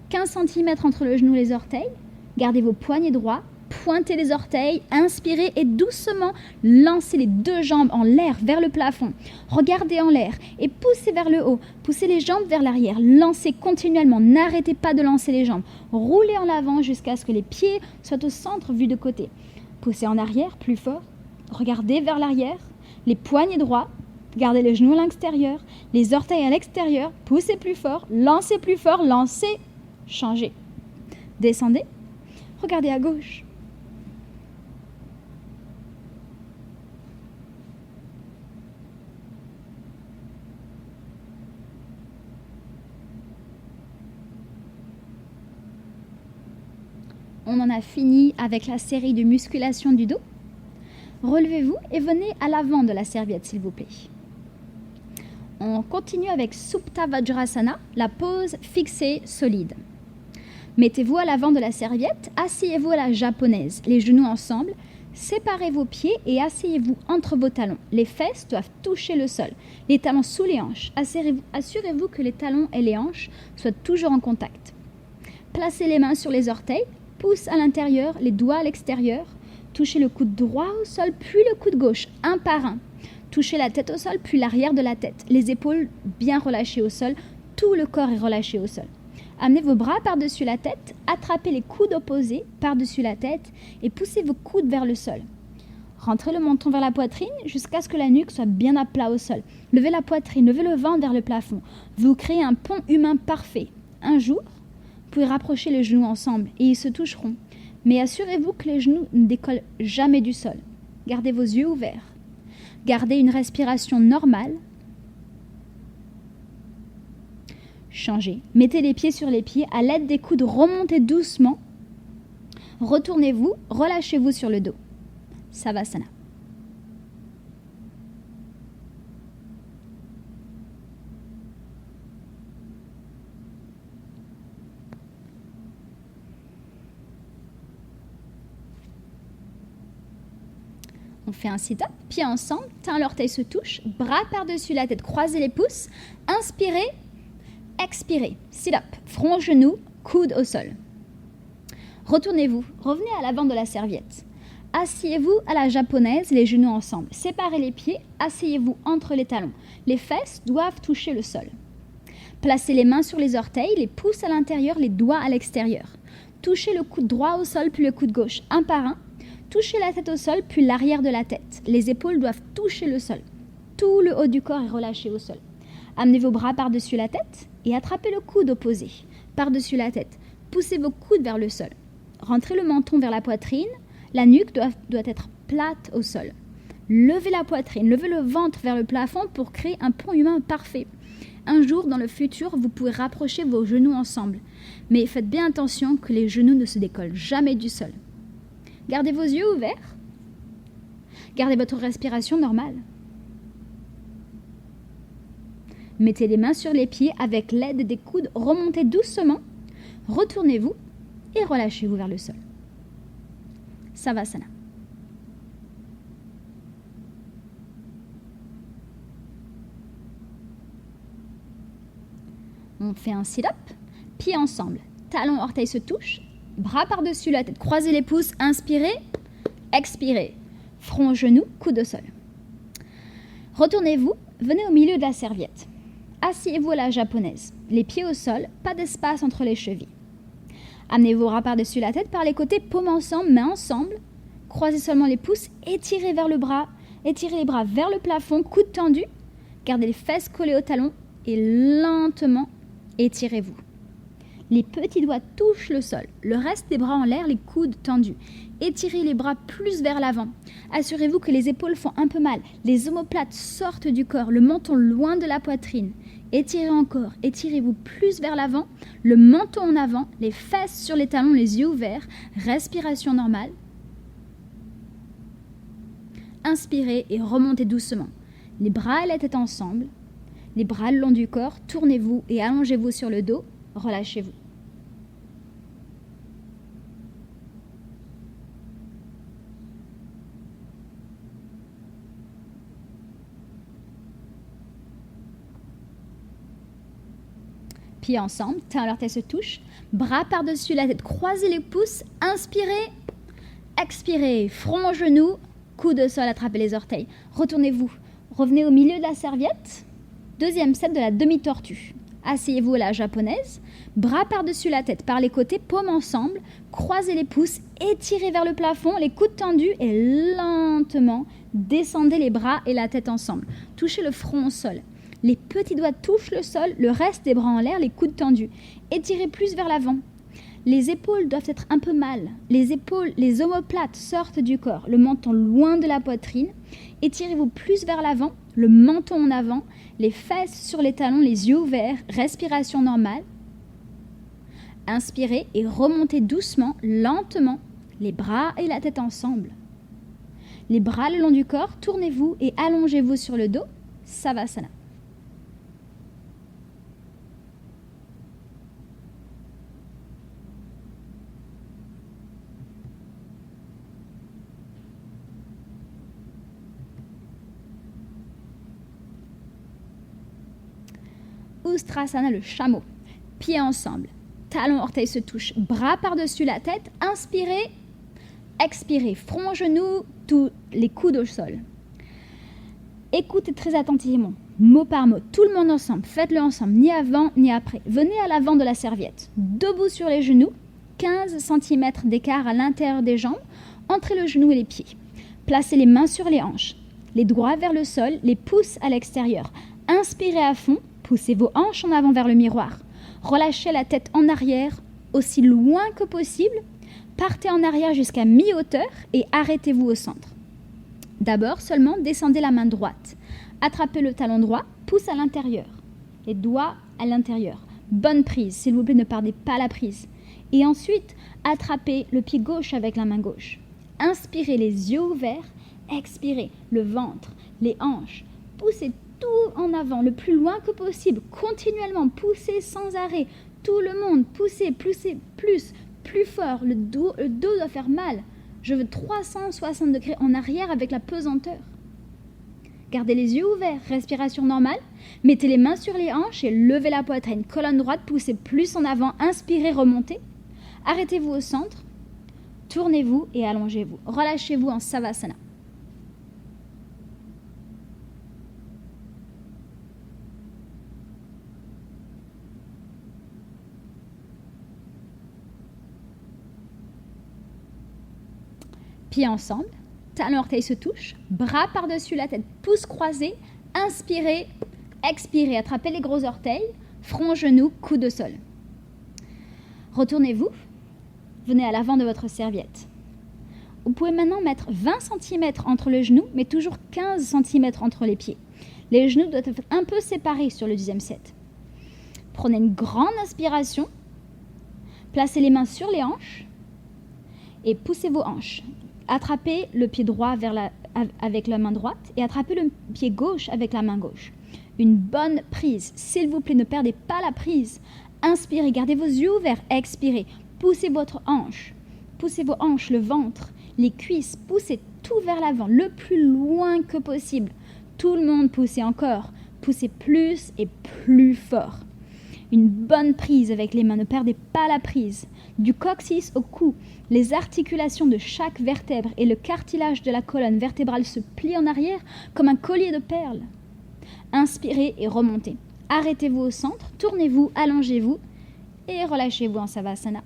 15 cm entre le genou et les orteils. Gardez vos poignets droits, pointez les orteils, inspirez et doucement lancez les deux jambes en l'air vers le plafond. Regardez en l'air et poussez vers le haut. Poussez les jambes vers l'arrière, lancez continuellement, n'arrêtez pas de lancer les jambes. Roulez en avant jusqu'à ce que les pieds soient au centre vus de côté. Poussez en arrière, plus fort. Regardez vers l'arrière, les poignets droits, gardez les genoux à l'extérieur, les orteils à l'extérieur, poussez plus fort, lancez, changez. Descendez, regardez à gauche. On en a fini avec la série de musculation du dos. Relevez-vous et venez à l'avant de la serviette, s'il vous plaît. On continue avec Supta Vajrasana, la pose fixée, solide. Mettez-vous à l'avant de la serviette, asseyez-vous à la japonaise, les genoux ensemble, séparez vos pieds et asseyez-vous entre vos talons. Les fesses doivent toucher le sol, les talons sous les hanches. Assurez-vous que les talons et les hanches soient toujours en contact. Placez les mains sur les orteils, pouce à l'intérieur, les doigts à l'extérieur. Touchez le coude droit au sol, puis le coude gauche, un par un. Touchez la tête au sol, puis l'arrière de la tête. Les épaules bien relâchées au sol. Tout le corps est relâché au sol. Amenez vos bras par-dessus la tête. Attrapez les coudes opposés par-dessus la tête et poussez vos coudes vers le sol. Rentrez le menton vers la poitrine jusqu'à ce que la nuque soit bien à plat au sol. Levez la poitrine, levez le ventre vers le plafond. Vous créez un pont humain parfait. Un jour, vous pouvez rapprocher les genoux ensemble et ils se toucheront. Mais assurez-vous que les genoux ne décollent jamais du sol. Gardez vos yeux ouverts. Gardez une respiration normale. Changez. Mettez les pieds sur les pieds. À l'aide des coudes, remontez doucement. Retournez-vous, relâchez-vous sur le dos. Savasana. On fait un sit-up, pieds ensemble, talons l'orteil se touche, bras par-dessus la tête, croisez les pouces, inspirez, expirez, sit-up, front, genou, coude au sol. Retournez-vous, revenez à l'avant de la serviette. Asseyez-vous à la japonaise, les genoux ensemble. Séparez les pieds, asseyez-vous entre les talons. Les fesses doivent toucher le sol. Placez les mains sur les orteils, les pouces à l'intérieur, les doigts à l'extérieur. Touchez le coude droit au sol, puis le coude gauche, un par un. Touchez la tête au sol, puis l'arrière de la tête. Les épaules doivent toucher le sol. Tout le haut du corps est relâché au sol. Amenez vos bras par-dessus la tête et attrapez le coude opposé. Par-dessus la tête. Poussez vos coudes vers le sol. Rentrez le menton vers la poitrine. La nuque doit être plate au sol. Levez la poitrine, levez le ventre vers le plafond pour créer un pont humain parfait. Un jour, dans le futur, vous pouvez rapprocher vos genoux ensemble. Mais faites bien attention que les genoux ne se décollent jamais du sol. Gardez vos yeux ouverts. Gardez votre respiration normale. Mettez les mains sur les pieds avec l'aide des coudes. Remontez doucement. Retournez-vous et relâchez-vous vers le sol. Savasana. On fait un sit-up, pieds ensemble, talons, orteils se touchent, bras par-dessus la tête, croisez les pouces, inspirez, expirez, front, genou, coude au sol. Retournez-vous, venez au milieu de la serviette. Asseyez-vous à la japonaise, les pieds au sol, pas d'espace entre les chevilles. Amenez vos bras par-dessus la tête, par les côtés, paumes ensemble, mains ensemble. Croisez seulement les pouces, étirez vers le bras, étirez les bras vers le plafond, coudes tendus. Gardez les fesses collées au talon et lentement étirez-vous. Les petits doigts touchent le sol, le reste des bras en l'air, les coudes tendus. Étirez les bras plus vers l'avant. Assurez-vous que les épaules font un peu mal. Les omoplates sortent du corps, le menton loin de la poitrine. Étirez encore, étirez-vous plus vers l'avant, le menton en avant, les fesses sur les talons, les yeux ouverts, respiration normale. Inspirez et remontez doucement. Les bras et la tête ensemble, les bras le long du corps, tournez-vous et allongez-vous sur le dos, relâchez-vous. Pieds ensemble, talons l'orteil se touche, bras par-dessus la tête, croisez les pouces, inspirez, expirez, front, genou, coude au sol, attrapez les orteils. Retournez-vous, revenez au milieu de la serviette, deuxième set de la demi-tortue. Asseyez-vous à la japonaise, bras par-dessus la tête, par les côtés, paumes ensemble, croisez les pouces, étirez vers le plafond, les coudes tendus et lentement descendez les bras et la tête ensemble. Touchez le front au sol. Les petits doigts touchent le sol, le reste des bras en l'air, les coudes tendus. Étirez plus vers l'avant. Les épaules doivent être un peu mal. Les omoplates sortent du corps, le menton loin de la poitrine. Étirez-vous plus vers l'avant, le menton en avant, les fesses sur les talons, les yeux ouverts, respiration normale. Inspirez et remontez doucement, lentement, les bras et la tête ensemble. Les bras le long du corps, tournez-vous et allongez-vous sur le dos, Savasana. Ustrasana, le chameau. Pieds ensemble, talons, orteils se touchent, bras par-dessus la tête. Inspirez, expirez, front, genou, tous les coudes au sol. Écoutez très attentivement, mot par mot, tout le monde ensemble, faites-le ensemble, ni avant ni après. Venez à l'avant de la serviette, debout sur les genoux, 15 cm d'écart à l'intérieur des jambes, entre le genou et les pieds. Placez les mains sur les hanches, les doigts vers le sol, les pouces à l'extérieur. Inspirez à fond, poussez vos hanches en avant vers le miroir. Relâchez la tête en arrière, aussi loin que possible. Partez en arrière jusqu'à mi-hauteur et arrêtez-vous au centre. D'abord, seulement descendez la main droite. Attrapez le talon droit, pouce à l'intérieur. Les doigts à l'intérieur. Bonne prise, s'il vous plaît, ne perdez pas la prise. Et ensuite, attrapez le pied gauche avec la main gauche. Inspirez les yeux ouverts, expirez le ventre, les hanches. Poussez tout en avant, le plus loin que possible. Continuellement, poussez sans arrêt. Tout le monde, poussez, plus fort. Le dos doit faire mal. Je veux 360 degrés en arrière avec la pesanteur. Gardez les yeux ouverts, respiration normale. Mettez les mains sur les hanches et levez la poitrine. Colonne droite, poussez plus en avant. Inspirez, remontez. Arrêtez-vous au centre. Tournez-vous et allongez-vous. Relâchez-vous en Savasana. Pieds ensemble, talons orteils se touchent, bras par-dessus la tête, pouces croisés, inspirez, expirez, attrapez les gros orteils, front, genou, coude au sol. Retournez-vous, venez à l'avant de votre serviette. Vous pouvez maintenant mettre 20 cm entre le genou, mais toujours 15 cm entre les pieds. Les genoux doivent être un peu séparés sur le deuxième set. Prenez une grande inspiration, placez les mains sur les hanches et poussez vos hanches. Attrapez le pied droit avec la main droite et attrapez le pied gauche avec la main gauche. Une bonne prise. S'il vous plaît, ne perdez pas la prise. Inspirez, gardez vos yeux ouverts. Expirez. Poussez votre hanche. Poussez vos hanches, le ventre, les cuisses. Poussez tout vers l'avant, le plus loin que possible. Tout le monde poussez encore. Poussez plus et plus fort. Une bonne prise avec les mains. Ne perdez pas la prise. Du coccyx au cou, les articulations de chaque vertèbre et le cartilage de la colonne vertébrale se plient en arrière comme un collier de perles. Inspirez et remontez. Arrêtez-vous au centre, tournez-vous, allongez-vous et relâchez-vous en Savasana.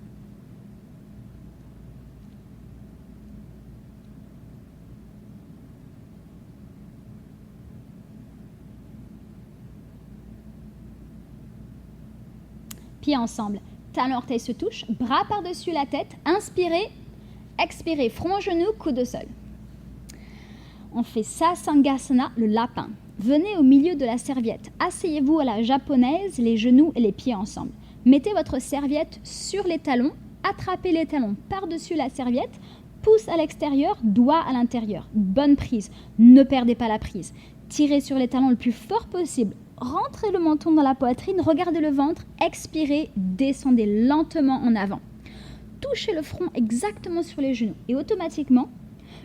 Pieds ensemble. Talons orteils se touchent, bras par-dessus la tête, inspirez, expirez, front, genou, coude au sol. On fait Sasangasana, le lapin. Venez au milieu de la serviette, asseyez-vous à la japonaise, les genoux et les pieds ensemble. Mettez votre serviette sur les talons, attrapez les talons par-dessus la serviette, pouce à l'extérieur, doigt à l'intérieur. Bonne prise, ne perdez pas la prise. Tirez sur les talons le plus fort possible. Rentrez le menton dans la poitrine, regardez le ventre, expirez, descendez lentement en avant. Touchez le front exactement sur les genoux et automatiquement,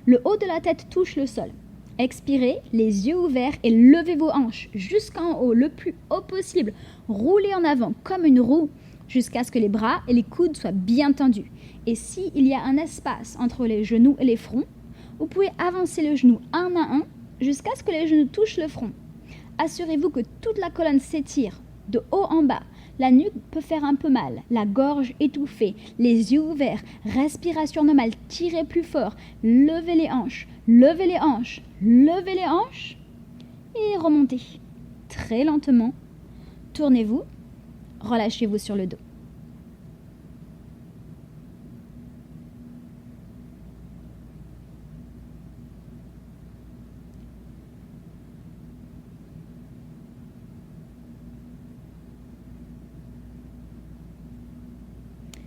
le haut de la tête touche le sol. Expirez, les yeux ouverts et levez vos hanches jusqu'en haut, le plus haut possible. Roulez en avant comme une roue jusqu'à ce que les bras et les coudes soient bien tendus. Et s'il y a un espace entre les genoux et les fronts, vous pouvez avancer le genou un à un jusqu'à ce que les genoux touchent le front. Assurez-vous que toute la colonne s'étire de haut en bas. La nuque peut faire un peu mal, la gorge étouffée, les yeux ouverts, respiration normale, tirez plus fort, levez les hanches, levez les hanches, levez les hanches et remontez. Très lentement, tournez-vous, relâchez-vous sur le dos.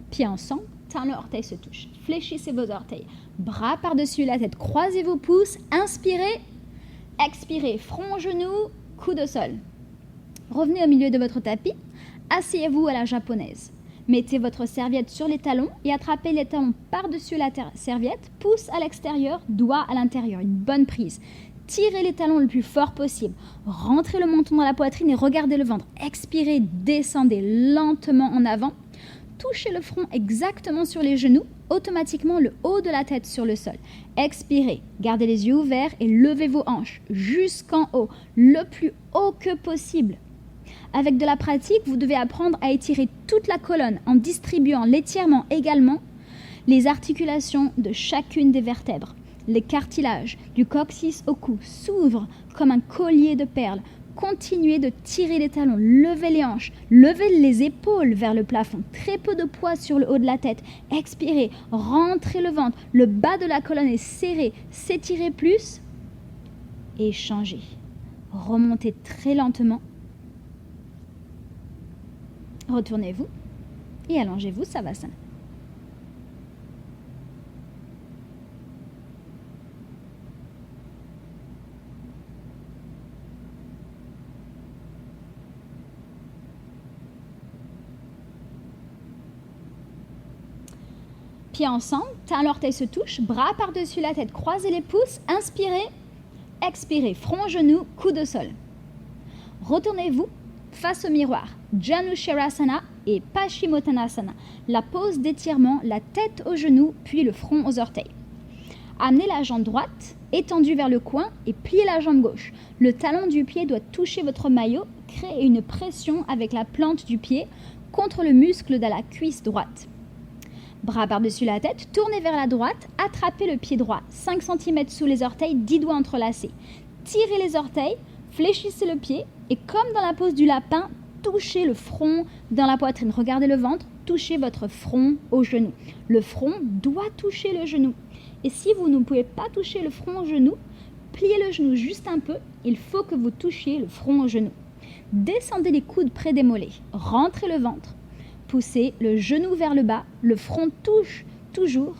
Pieds ensemble, talons orteils se touchent. Fléchissez vos orteils. Bras par-dessus la tête, croisez vos pouces. Inspirez, expirez. Front, genou, coude au sol. Revenez au milieu de votre tapis. Asseyez-vous à la japonaise. Mettez votre serviette sur les talons et attrapez les talons par-dessus la serviette. Pouce à l'extérieur, doigt à l'intérieur. Une bonne prise. Tirez les talons le plus fort possible. Rentrez le menton dans la poitrine et regardez le ventre. Expirez, descendez lentement en avant. touchez le front exactement sur les genoux, automatiquement le haut de la tête sur le sol. Expirez, gardez les yeux ouverts et levez vos hanches jusqu'en haut, le plus haut que possible. Avec de la pratique, vous devez apprendre à étirer toute la colonne en distribuant l'étirement également les articulations de chacune des vertèbres. Les cartilages du coccyx au cou s'ouvrent comme un collier de perles. Continuez de tirer les talons, levez les hanches, levez les épaules vers le plafond. Très peu de poids sur le haut de la tête. Expirez, rentrez le ventre. Le bas de la colonne est serré. S'étirez plus et changez. Remontez très lentement. Retournez-vous et allongez-vous, Savasana. Pieds ensemble, talons l'orteil se touchent, bras par-dessus la tête, croisez les pouces, inspirez, expirez, front, genou, coude au sol. Retournez-vous face au miroir, Janusharasana et Paschimottanasana, la pose d'étirement, la tête aux genoux, puis le front aux orteils. Amenez la jambe droite, étendue vers le coin et pliez la jambe gauche. Le talon du pied doit toucher votre maillot, créez une pression avec la plante du pied contre le muscle de la cuisse droite. Bras par-dessus la tête, tournez vers la droite, attrapez le pied droit, 5 cm sous les orteils, 10 doigts entrelacés. Tirez les orteils, fléchissez le pied et comme dans la pose du lapin, touchez le front dans la poitrine. Regardez le ventre, touchez votre front au genou. Le front doit toucher le genou. Et si vous ne pouvez pas toucher le front au genou, pliez le genou juste un peu, il faut que vous touchiez le front au genou. Descendez les coudes près des mollets, rentrez le ventre. Poussez le genou vers le bas, le front touche toujours,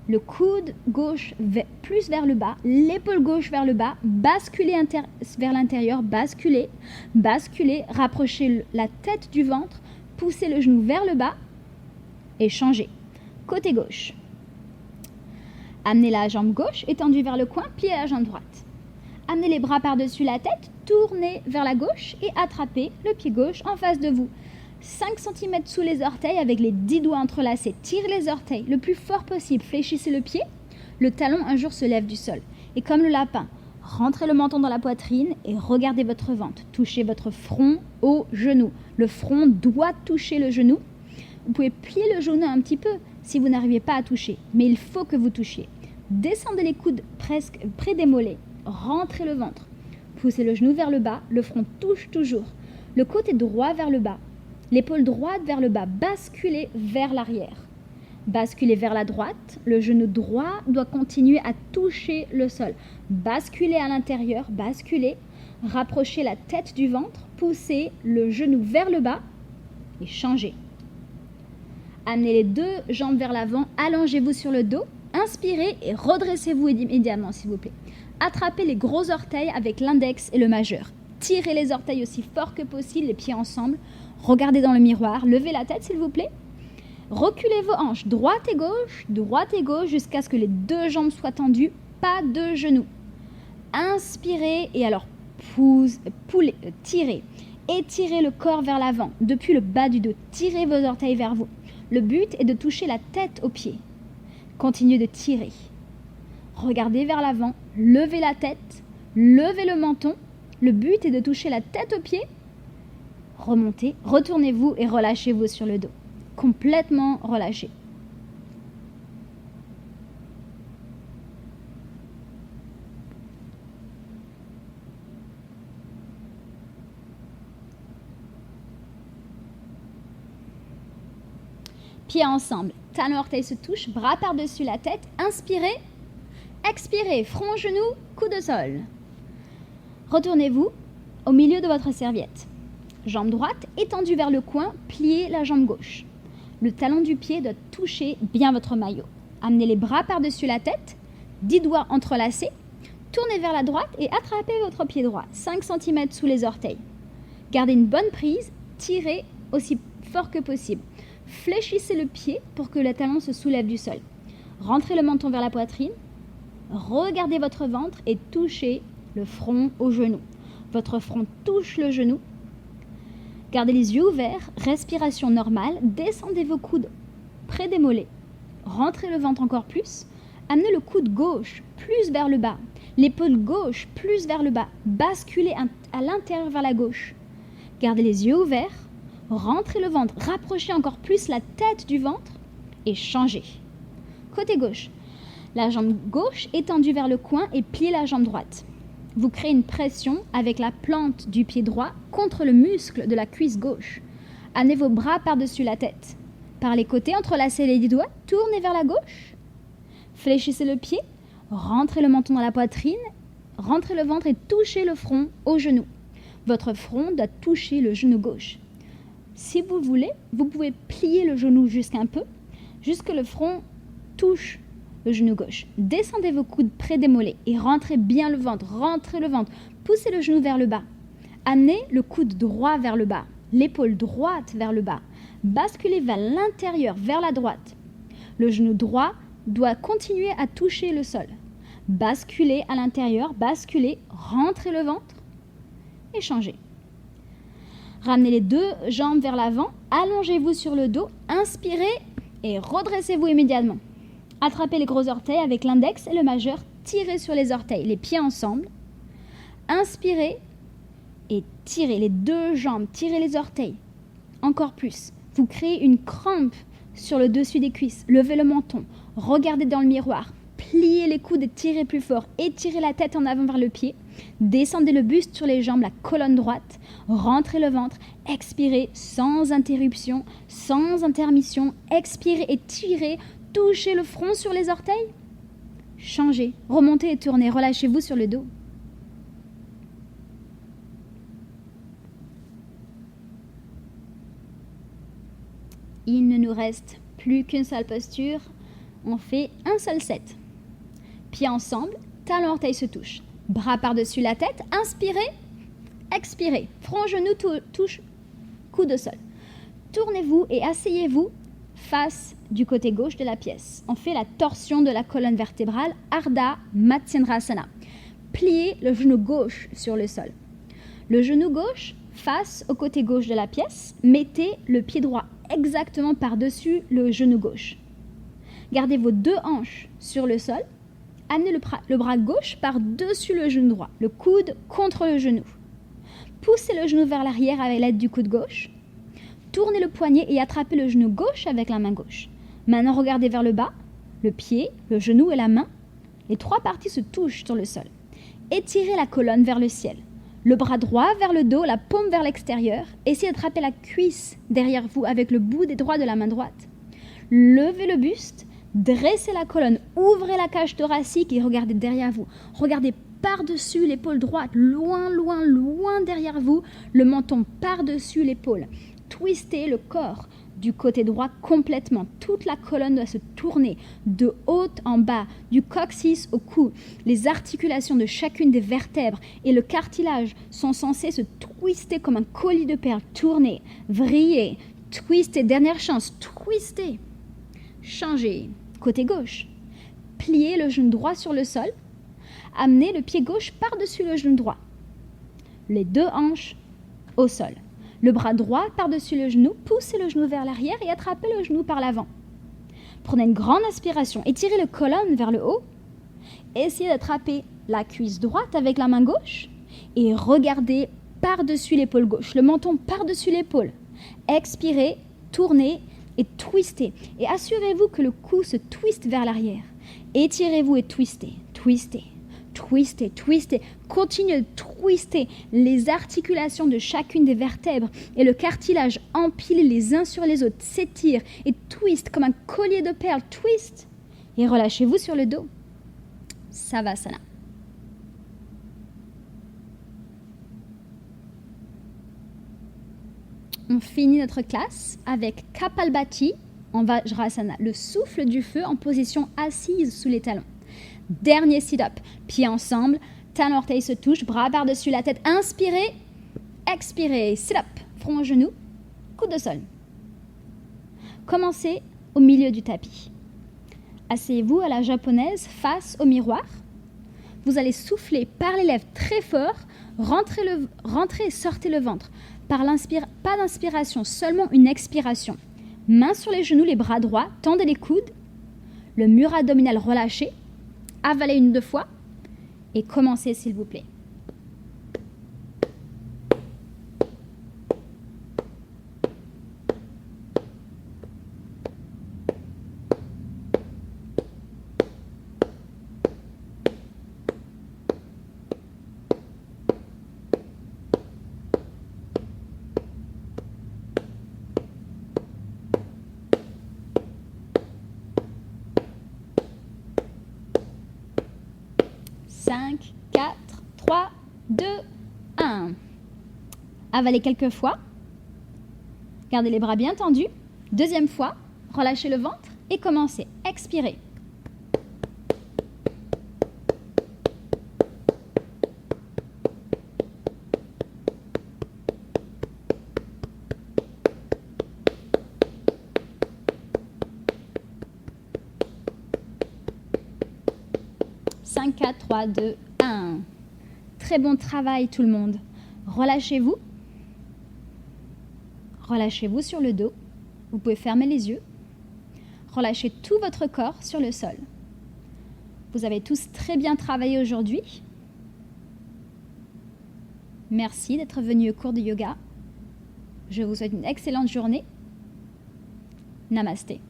le coude gauche plus vers le bas, l'épaule gauche vers le bas, basculez vers l'intérieur, basculez, rapprochez la tête du ventre, poussez le genou vers le bas et changez. Côté gauche. Amenez la jambe gauche étendue vers le coin, pliez la jambe droite. Amenez les bras par-dessus la tête, tournez vers la gauche et attrapez le pied gauche en face de vous. 5 cm sous les orteils avec les 10 doigts entrelacés. Tirez les orteils le plus fort possible. Fléchissez le pied. Le talon un jour se lève du sol. Et comme le lapin, rentrez le menton dans la poitrine et regardez votre ventre. Touchez votre front au genou. Le front doit toucher le genou. Vous pouvez plier le genou un petit peu si vous n'arrivez pas à toucher. Mais il faut que vous touchiez. Descendez les coudes presque près des mollets. Rentrez le ventre. Poussez le genou vers le bas. Le front touche toujours. Le côté droit vers le bas. L'épaule droite vers le bas, basculez vers l'arrière. Basculez vers la droite, le genou droit doit continuer à toucher le sol. Basculez à l'intérieur, basculez, rapprochez la tête du ventre, poussez le genou vers le bas et changez. Amenez les deux jambes vers l'avant, allongez-vous sur le dos, inspirez et redressez-vous immédiatement s'il vous plaît. Attrapez les gros orteils avec l'index et le majeur. Tirez les orteils aussi fort que possible, les pieds ensemble. Regardez dans le miroir, levez la tête s'il vous plaît. Reculez vos hanches, droite et gauche jusqu'à ce que les deux jambes soient tendues, pas de genoux. Inspirez et alors tirez. Étirez le corps vers l'avant, depuis le bas du dos. Tirez vos orteils vers vous. Le but est de toucher la tête aux pieds. Continuez de tirer. Regardez vers l'avant, levez la tête, levez le menton. Le but est de toucher la tête aux pieds. Remontez, retournez-vous et relâchez-vous sur le dos. Complètement relâché. Pieds ensemble, talons orteils se touchent, bras par-dessus la tête. Inspirez, expirez, front, genou, coude au sol. Retournez-vous au milieu de votre serviette. Jambe droite étendue vers le coin, pliez la jambe gauche. Le talon du pied doit toucher bien votre maillot. Amenez les bras par-dessus la tête, 10 doigts entrelacés. Tournez vers la droite et attrapez votre pied droit, 5 cm sous les orteils. Gardez une bonne prise, tirez aussi fort que possible. Fléchissez le pied pour que le talon se soulève du sol. Rentrez le menton vers la poitrine. Regardez votre ventre et touchez le front au genou. Votre front touche le genou. Gardez les yeux ouverts, respiration normale, descendez vos coudes près des mollets. Rentrez le ventre encore plus. Amenez le coude gauche plus vers le bas. L'épaule gauche plus vers le bas. Basculez à l'intérieur vers la gauche. Gardez les yeux ouverts. Rentrez le ventre. Rapprochez encore plus la tête du ventre. Et changez. Côté gauche. La jambe gauche étendue vers le coin et pliez la jambe droite. Vous créez une pression avec la plante du pied droit contre le muscle de la cuisse gauche. Amenez vos bras par-dessus la tête. Par les côtés, entrelacez les doigts, tournez vers la gauche. Fléchissez le pied, rentrez le menton dans la poitrine, rentrez le ventre et touchez le front au genou. Votre front doit toucher le genou gauche. Si vous voulez, vous pouvez plier le genou jusqu'un peu, jusque le front touche le genou gauche. Descendez vos coudes près des mollets et rentrez bien le ventre, rentrez le ventre. Poussez le genou vers le bas. Amenez le coude droit vers le bas, l'épaule droite vers le bas. Basculez vers l'intérieur, vers la droite. Le genou droit doit continuer à toucher le sol. Basculez à l'intérieur, basculez, rentrez le ventre et changez. Ramenez les deux jambes vers l'avant, allongez-vous sur le dos, inspirez et redressez-vous immédiatement. Attrapez les gros orteils avec l'index et le majeur, tirez sur les orteils, les pieds ensemble. Inspirez et tirez les deux jambes, tirez les orteils. Encore plus. Vous créez une crampe sur le dessus des cuisses. Levez le menton, regardez dans le miroir, pliez les coudes et tirez plus fort. Étirez la tête en avant vers le pied. Descendez le buste sur les jambes, la colonne droite. Rentrez le ventre. Expirez sans interruption, sans intermission. Expirez et tirez. Touchez le front sur les orteils. Changez, remontez et tournez. Relâchez-vous sur le dos. Il ne nous reste plus qu'une seule posture. On fait un seul set. Pieds ensemble, talons orteils se touchent. Bras par-dessus la tête. Inspirez, expirez. Front, genou, touche, coude au sol. Tournez-vous et asseyez-vous face du côté gauche de la pièce. On fait la torsion de la colonne vertébrale, Ardha Matsyendrasana. Pliez le genou gauche sur le sol. Le genou gauche face au côté gauche de la pièce. Mettez le pied droit exactement par-dessus le genou gauche. Gardez vos deux hanches sur le sol. Amenez le bras gauche par-dessus le genou droit, le coude contre le genou. Poussez le genou vers l'arrière avec l'aide du coude gauche. Tournez le poignet et attrapez le genou gauche avec la main gauche. Maintenant, regardez vers le bas, le pied, le genou et la main. Les trois parties se touchent sur le sol. Étirez la colonne vers le ciel. Le bras droit vers le dos, la paume vers l'extérieur. Essayez d'attraper la cuisse derrière vous avec le bout des doigts de la main droite. Levez le buste, dressez la colonne, ouvrez la cage thoracique et regardez derrière vous. Regardez par-dessus l'épaule droite, loin, loin, loin derrière vous, le menton par-dessus l'épaule. Twistez le corps du côté droit complètement. Toute la colonne doit se tourner de haut en bas, du coccyx au cou. Les articulations de chacune des vertèbres et le cartilage sont censés se twister comme un collier de perles. Tournez, vrillez, twistez, dernière chance, twistez. Changez. Côté gauche. Pliez le genou droit sur le sol. Amenez le pied gauche par-dessus le genou droit. Les deux hanches au sol. Le bras droit par-dessus le genou, poussez le genou vers l'arrière et attrapez le genou par l'avant. Prenez une grande inspiration, étirez le colonne vers le haut. Essayez d'attraper la cuisse droite avec la main gauche et regardez par-dessus l'épaule gauche, le menton par-dessus l'épaule. Expirez, tournez et twistez. Et assurez-vous que le cou se twiste vers l'arrière. Étirez-vous et twistez, twistez. Twistez, twistez, continuez de twister les articulations de chacune des vertèbres et le cartilage empilé les uns sur les autres s'étire et twist comme un collier de perles, twist et relâchez-vous sur le dos. Savasana. On finit notre classe avec Kapalbhati en Vajrasana, le souffle du feu en position assise sous les talons. Dernier sit-up, pieds ensemble, talons orteils se touchent, bras par-dessus la tête, inspirez, expirez, sit-up, front au genou, coude au sol. Commencez au milieu du tapis. Asseyez-vous à la japonaise face au miroir. Vous allez souffler par les lèvres très fort, rentrez et sortez le ventre. Pas d'inspiration, seulement une expiration. Mains sur les genoux, les bras droits, tendez les coudes, le mur abdominal relâché, avalez 1-2 fois et commencez s'il vous plaît. Cinq, 4, 3, 2, 1. Avalez quelques fois. Gardez les bras bien tendus. Deuxième fois, relâchez le ventre et commencez. Expirez. Cinq, 4, 3, 2, 1. Très bon travail tout le monde. Relâchez-vous. Relâchez-vous sur le dos. Vous pouvez fermer les yeux. Relâchez tout votre corps sur le sol. Vous avez tous très bien travaillé aujourd'hui. Merci d'être venus au cours de yoga. Je vous souhaite une excellente journée. Namasté.